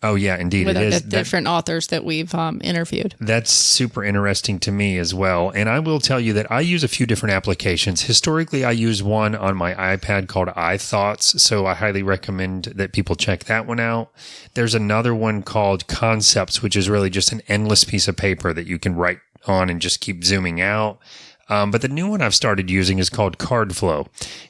Oh, yeah, indeed. With it is. The different authors that we've interviewed. That's super interesting to me as well. And I will tell you that I use a few different applications. Historically, I use one on my iPad called iThoughts, so I highly recommend that people check that one out. There's another one called Concepts, which is really just an endless piece of paper that you can write on and just keep zooming out. But the new one I've started using is called CardFlow,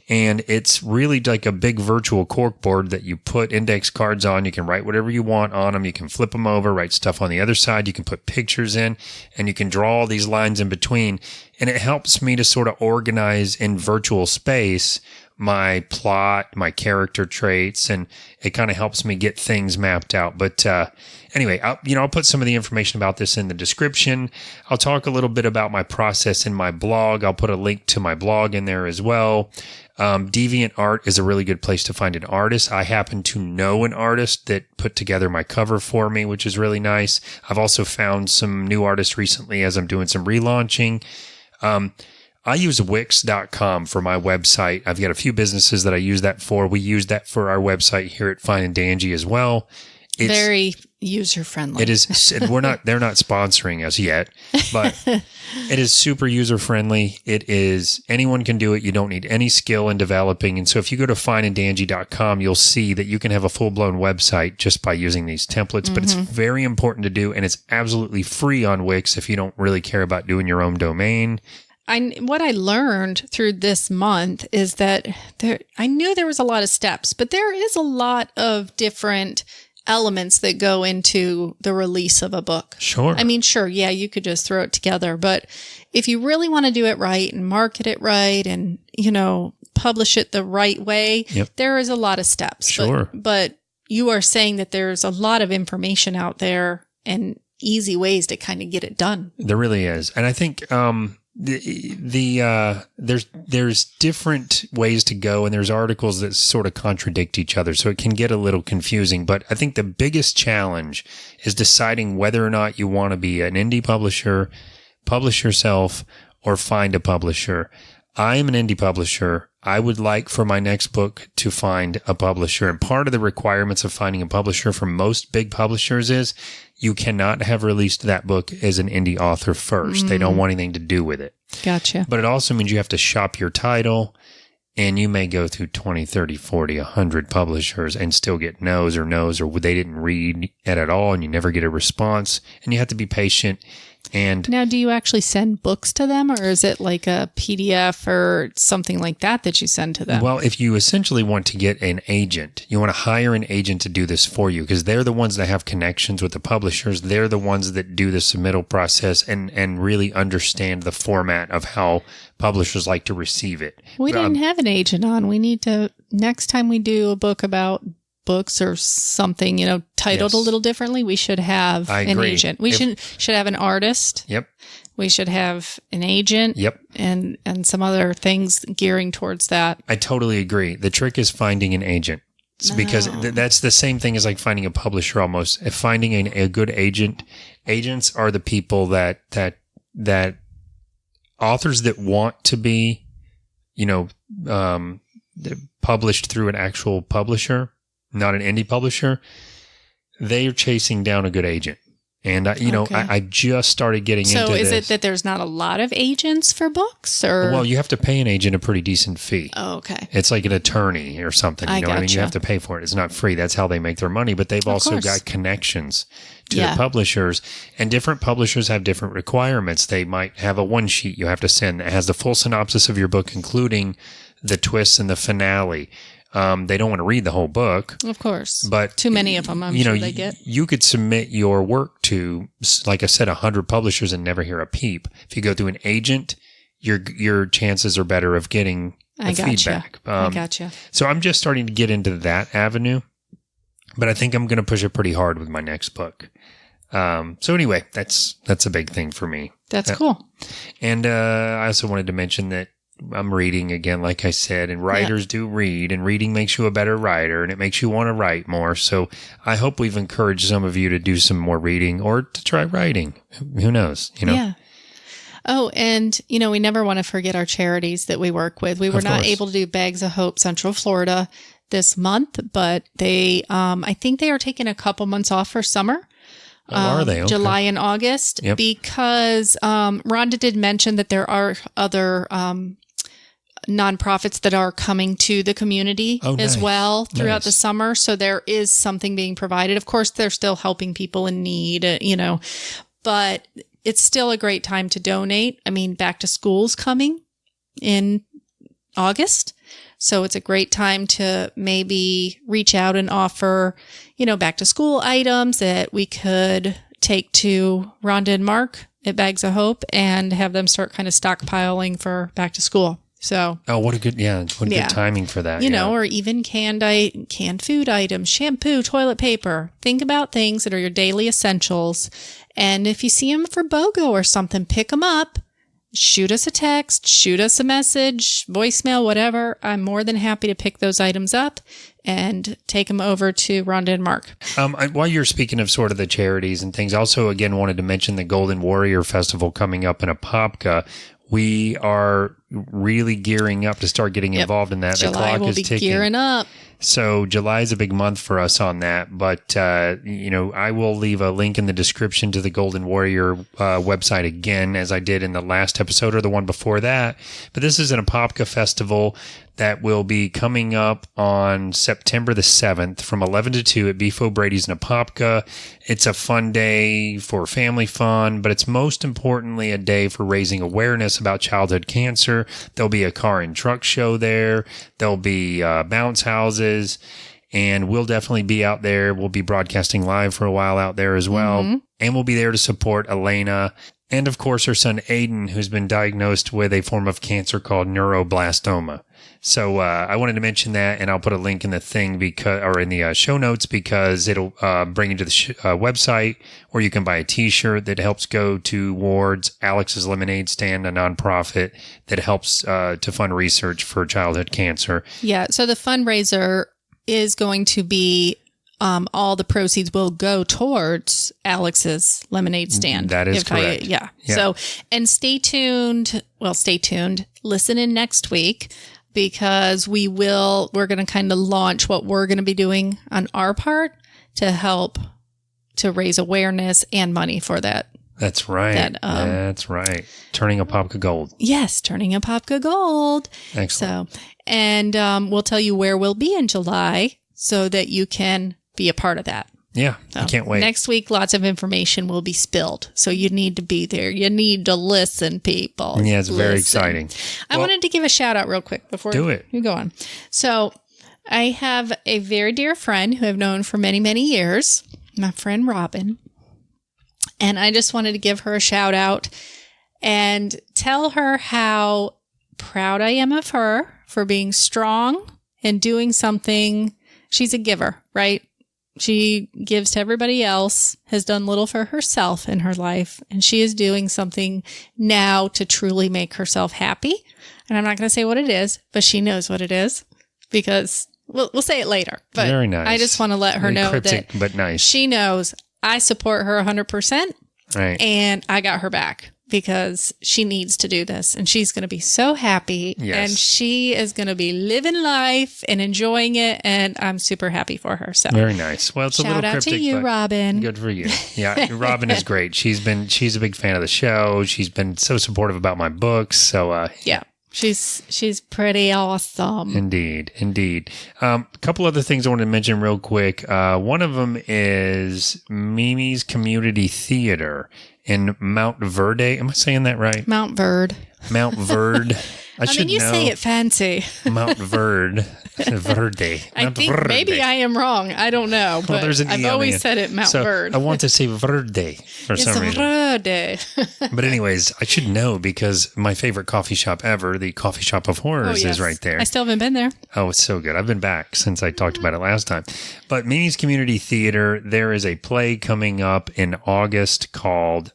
and it's really like a big virtual corkboard that you put index cards on. You can write whatever you want on them. You can flip them over, write stuff on the other side. You can put pictures in, and you can draw all these lines in between. And it helps me to sort of organize in virtual space my plot, my character traits, and it kind of helps me get things mapped out. But anyway, I'll put some of the information about this in the description. I'll talk a little bit about my process in my blog. I'll put a link to my blog in there as well. Deviant Art is a really good place to find an artist. I happen to know an artist that put together my cover for me, which is really nice. I've also found some new artists recently as I'm doing some relaunching. I use Wix.com for my website. I've got a few businesses that I use that for. We use that for our website here at Fine and Dangy as well. It's very user-friendly. It is. They're not sponsoring us yet, but it is super user-friendly. It is, anyone can do it. You don't need any skill in developing. And so if you go to fineanddangy.com, you'll see that you can have a full-blown website just by using these templates, but it's very important to do. And it's absolutely free on Wix if you don't really care about doing your own domain. What I learned through this month is that I knew there was a lot of steps, but there is a lot of different elements that go into the release of a book. Sure. I mean, sure, yeah, you could just throw it together, but if you really want to do it right and market it right and, publish it the right way, there is a lot of steps. Sure. But you are saying that there's a lot of information out there and easy ways to kind of get it done. There really is. And I think, there's different ways to go, and there's articles that sort of contradict each other, so it can get a little confusing. But I think the biggest challenge is deciding whether or not you want to be an indie publisher, publish yourself, or find a publisher. I am an indie publisher. I would like for my next book to find a publisher. And part of the requirements of finding a publisher for most big publishers is you cannot have released that book as an indie author first. They don't want anything to do with it. Gotcha. But it also means you have to shop your title. And you may go through 20, 30, 40, 100 publishers and still get no's, or they didn't read it at all, and you never get a response. And you have to be patient. And now, do you actually send books to them, or is it like a PDF or something like that you send to them? Well, if you essentially want to get an agent, you want to hire an agent to do this for you, because they're the ones that have connections with the publishers. They're the ones that do the submittal process and really understand the format of how publishers like to receive it. We didn't have an agent on. We need to, next time we do a book about books or something, titled a little differently, we should have an agent. We should have an artist. Yep. We should have an agent. Yep. And some other things gearing towards that. I totally agree. The trick is finding an agent. Because that's the same thing as like finding a publisher almost. If finding a good agent, agents are the people that authors that want to be, published through an actual publisher, not an indie publisher, they are chasing down a good agent. And, I just started getting into this. So is it that there's not a lot of agents for books? Or? Well, you have to pay an agent a pretty decent fee. Oh, okay. It's like an attorney or something. You know what I mean? You have to pay for it. It's not free. That's how they make their money. But they've also got connections to the publishers. And different publishers have different requirements. They might have a one sheet you have to send that has the full synopsis of your book, including the twists and the finale. They don't want to read the whole book. Of course. But too many of them, I'm sure they get. You could submit your work to, like I said, 100 publishers and never hear a peep. If you go through an agent, your chances are better of getting feedback. I gotcha. So I'm just starting to get into that avenue, but I think I'm going to push it pretty hard with my next book. So anyway, that's a big thing for me. That's cool. And I also wanted to mention that I'm reading again, like I said, and writers do read, and reading makes you a better writer, and it makes you want to write more. So I hope we've encouraged some of you to do some more reading or to try writing. Who knows? Yeah. Oh, and, we never want to forget our charities that we work with. We were not able to do Bags of Hope Central Florida this month, but they, I think they are taking a couple months off for summer. Are they? Okay. July and August, because Rhonda did mention that there are other nonprofits that are coming to the community as well throughout the summer. So there is something being provided. Of course, they're still helping people in need, but it's still a great time to donate. I mean, back to school's coming in August. So it's a great time to maybe reach out and offer, back to school items that we could take to Rhonda and Mark at Bags of Hope and have them start kind of stockpiling for back to school. So, what a good timing for that. Or even canned food items, shampoo, toilet paper. Think about things that are your daily essentials. And if you see them for BOGO or something, pick them up. Shoot us a text, shoot us a message, voicemail, whatever. I'm more than happy to pick those items up and take them over to Rhonda and Mark. While you're speaking of sort of the charities and things, also again wanted to mention the Golden Warrior Festival coming up in Apopka. We are really gearing up to start getting involved in that. July the clock will is be ticking. Gearing up. So July is a big month for us on that. But, I will leave a link in the description to the Golden Warrior website again, as I did in the last episode or the one before that. But this is an Apopka festival that will be coming up on September the 7th from 11 to 2 at Beef O'Brady's in Apopka. It's a fun day for family fun, but it's most importantly a day for raising awareness about childhood cancer. There'll be a car and truck show there. There'll be bounce houses, and we'll definitely be out there. We'll be broadcasting live for a while out there as well. Mm-hmm. And we'll be there to support Elena and, of course, her son Aiden, who's been diagnosed with a form of cancer called neuroblastoma. So I wanted to mention that, and I'll put a link in the thing in the show notes, because it'll bring you to the website where you can buy a T-shirt that helps go towards Alex's Lemonade Stand, a nonprofit that helps to fund research for childhood cancer. Yeah. So the fundraiser is going to be all the proceeds will go towards Alex's Lemonade Stand. That is correct. Yeah. So, and stay tuned. Well, stay tuned. Listen in next week, because we're going to kind of launch what we're going to be doing on our part to help to raise awareness and money for that That's right. That's right. Turning a Popka gold. Yes, turning a Popka gold. Excellent. So, and we'll tell you where we'll be in July so that you can be a part of that. Yeah, I can't wait. Next week, lots of information will be spilled. So you need to be there. You need to listen, people. Yeah, it's very exciting. I wanted to give a shout out real quick before you go on. So I have a very dear friend who I've known for many, many years, my friend Robin. And I just wanted to give her a shout out and tell her how proud I am of her for being strong and doing something. She's a giver, right? She gives to everybody else, has done little for herself in her life, and she is doing something now to truly make herself happy. And I'm not going to say what it is, but she knows what it is because we'll say it later. But very nice. I just want to let her know cryptic, that but nice. She knows I support her 100%, right? And I got her back. Because she needs to do this and she's going to be so happy and she is going to be living life and enjoying it. And I'm super happy for her. So very nice. Well, it's a little cryptic. Shout out to you, Robin. Good for you. Yeah. Robin is great. She's a big fan of the show. She's been so supportive about my books. So, she's pretty awesome. Indeed. A couple other things I wanted to mention real quick. One of them is Mimi's Community Theater in Mount Verde. Am I saying that right? Mount Verde. Mount Verde. I mean, you say it fancy. Mount Verde. Verde. I think Verde. Maybe I am wrong. I don't know. But there's an I've always said it Mount Verde. I want to say Verde for some reason. Verde. But anyways, I should know because my favorite coffee shop ever, the Coffee Shop of Horrors, is right there. I still haven't been there. Oh, it's so good. I've been back since I talked about it last time. But Mimi's Community Theater, there is a play coming up in August called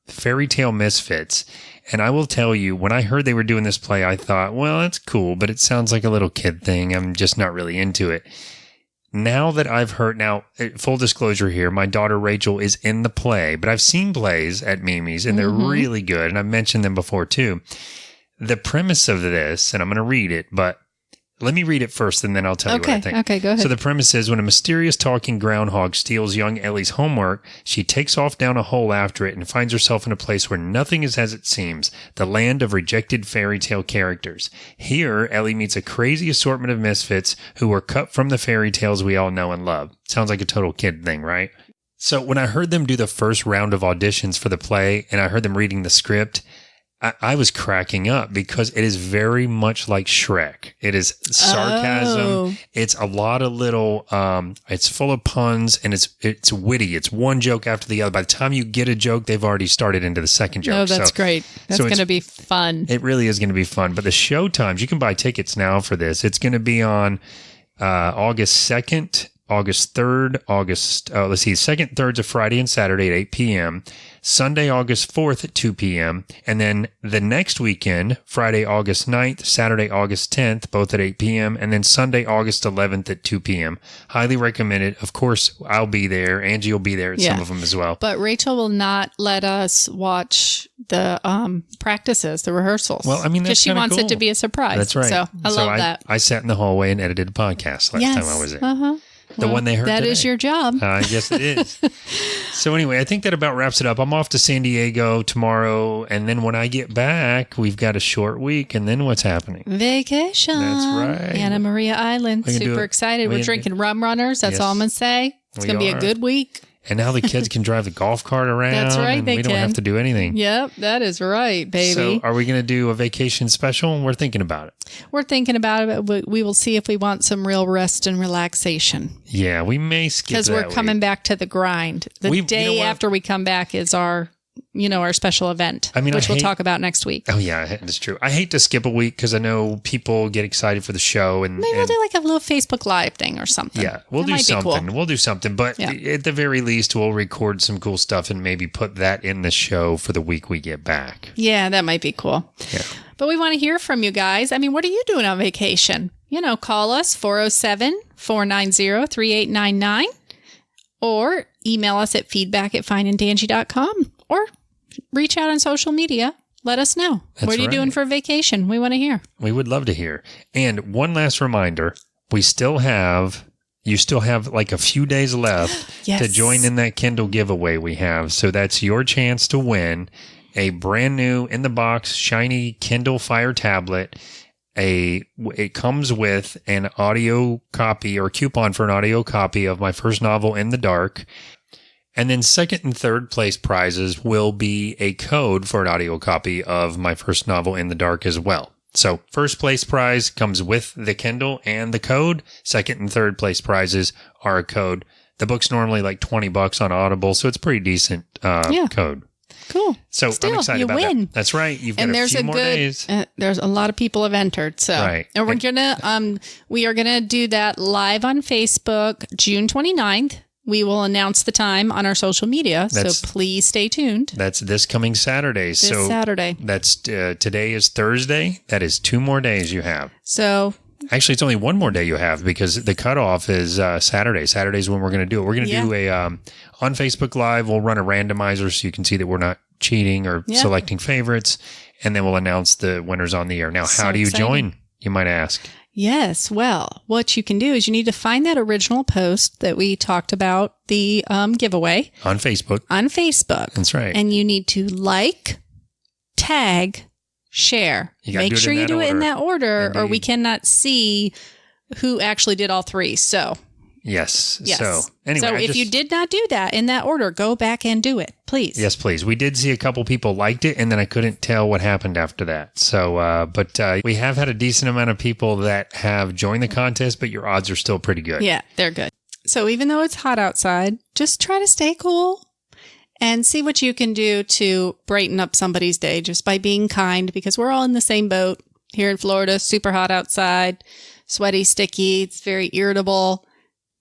Fairy Tale Misfits. And I will tell you, when I heard they were doing this play, I thought, well, that's cool, but it sounds like a little kid thing. I'm just not really into it. Now that I've heard, full disclosure here, my daughter Rachel is in the play, but I've seen plays at Mimi's and they're really good. And I've mentioned them before too. The premise of this, and I'm going to read it, but let me read it first and then I'll tell you what I think. Okay, go ahead. So the premise is when a mysterious talking groundhog steals young Ellie's homework, she takes off down a hole after it and finds herself in a place where nothing is as it seems, the land of rejected fairy tale characters. Here, Ellie meets a crazy assortment of misfits who were cut from the fairy tales we all know and love. Sounds like a total kid thing, right? So when I heard them do the first round of auditions for the play and I heard them reading the script, I was cracking up because it is very much like Shrek. It is sarcasm. Oh. It's a lot of little, it's full of puns and it's witty. It's one joke after the other. By the time you get a joke, they've already started into the second joke. Oh, that's great. That's going to be fun. It really is going to be fun. But the show times, you can buy tickets now for this. It's going to be on August 2nd, August 3rd, 2nd, 3rd's a Friday and Saturday at 8 p.m., Sunday, August 4th at 2 p.m., and then the next weekend, Friday, August 9th, Saturday, August 10th, both at 8 p.m., and then Sunday, August 11th at 2 p.m. Highly recommended. Of course, I'll be there. Angie will be there at some of them as well. But Rachel will not let us watch the practices, the rehearsals. Well, I mean, that's because she wants cool. it to be a surprise. That's right. So I love that. I sat in the hallway and edited a podcast last time I was there. Uh-huh. The one they heard that today. is your job. I guess it is. So anyway, I think that about wraps it up. I'm off to San Diego tomorrow, and then when I get back, we've got a short week, and then what's happening? Vacation. That's right. Anna Maria Island. Super excited. We're drinking rum runners. That's all I'm going to say. It's going to be a good week. And now the kids can drive the golf cart around. That's right, we don't have to do anything. Yep, that is right, baby. So are we going to do a vacation special? We're thinking about it. We're thinking about it, but we will see if we want some real rest and relaxation. Yeah, we may skip that because we're coming back to the grind. The day after we come back is our special event, which we'll talk about next week. Oh, yeah, that's true. I hate to skip a week because I know people get excited for the show. And maybe we'll do like a little Facebook Live thing or something. Yeah, we'll do something. Cool. We'll do something. But at the very least, we'll record some cool stuff and maybe put that in the show for the week we get back. Yeah, that might be cool. Yeah. But we want to hear from you guys. I mean, what are you doing on vacation? Call us 407-490-3899 or email us at feedback@fineanddangy.com. Or reach out on social media. Let us know. What are you doing for vacation? We want to hear. We would love to hear. And one last reminder, we still have You still have like a few days left to join in that Kindle giveaway we have. So that's your chance to win a brand new in the box shiny Kindle Fire tablet. It comes with an audio copy or coupon for an audio copy of my first novel, In the Dark. And then second and third place prizes will be a code for an audio copy of my first novel, In the Dark, as well. So first place prize comes with the Kindle and the code. Second and third place prizes are a code. The book's normally like $20 on Audible, so it's pretty decent code. Cool. So Still, I'm excited about that. That's right. You've got a few more days. There's a lot of people have entered. So right. And we are gonna do that live on Facebook June 29th. We will announce the time on our social media, so please stay tuned. That's this coming Saturday. Saturday. That's today is Thursday. That is 2 more days you have. So actually, it's only 1 more day you have because the cutoff is Saturday. Saturday's when we're going to do it. We're going to do a on Facebook Live. We'll run a randomizer so you can see that we're not cheating or selecting favorites, and then we'll announce the winners on the air. Now, how do you join? You might ask. Yes. Well, what you can do is you need to find that original post that we talked about, the giveaway. On Facebook. That's right. And you need to like, tag, share. Make sure you do it in that order, or we cannot see who actually did all 3. So. Yes. So anyway. So if you did not do that in that order, go back and do it, please. Yes, please. We did see a couple people liked it, and then I couldn't tell what happened after that. So, but we have had a decent amount of people that have joined the contest, but your odds are still pretty good. Yeah, they're good. So even though it's hot outside, just try to stay cool and see what you can do to brighten up somebody's day just by being kind, because we're all in the same boat here in Florida. Super hot outside, sweaty, sticky. It's very irritable.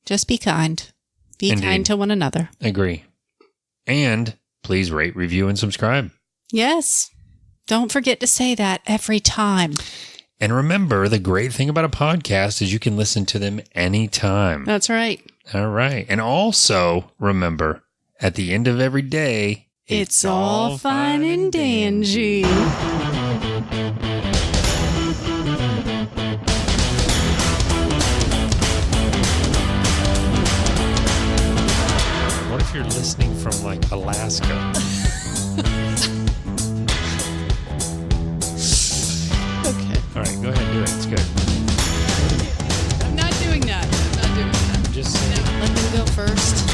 Just be kind. Be kind to one another. Agree. And please rate, review, and subscribe. Yes. Don't forget to say that every time. And remember, the great thing about a podcast is you can listen to them anytime. That's right. All right. And also, remember, at the end of every day, it's all fine and dandy. What if you're listening from like Alaska? Okay. All right, go ahead and do it. It's good. I'm not doing that. Just let them go first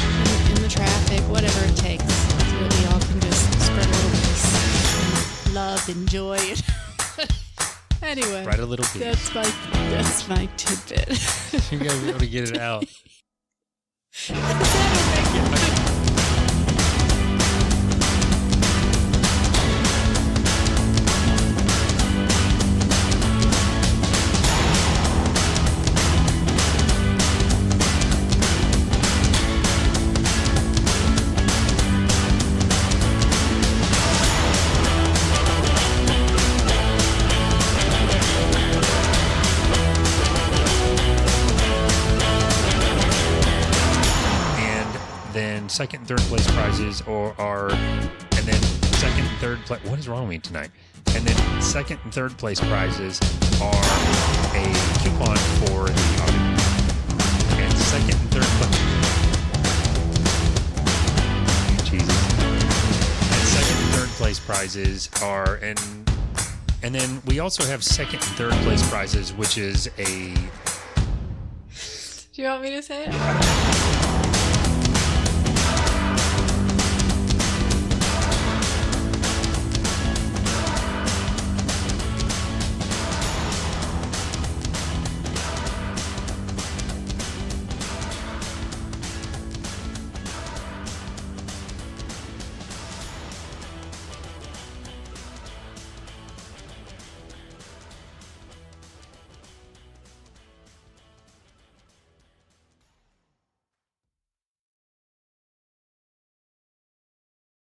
in the traffic, whatever it takes, so that we all can just spread a little peace and love and joy. Anyway, write a little bit. That's my tidbit. You gotta be able to get it out. Second and third place prizes and then second and third place. What is wrong with me tonight? And then second and third place prizes are a coupon for the audio. And second and third place. Jesus. And second and third place prizes are and then we also have second and third place prizes, which is a. Do you want me to say it?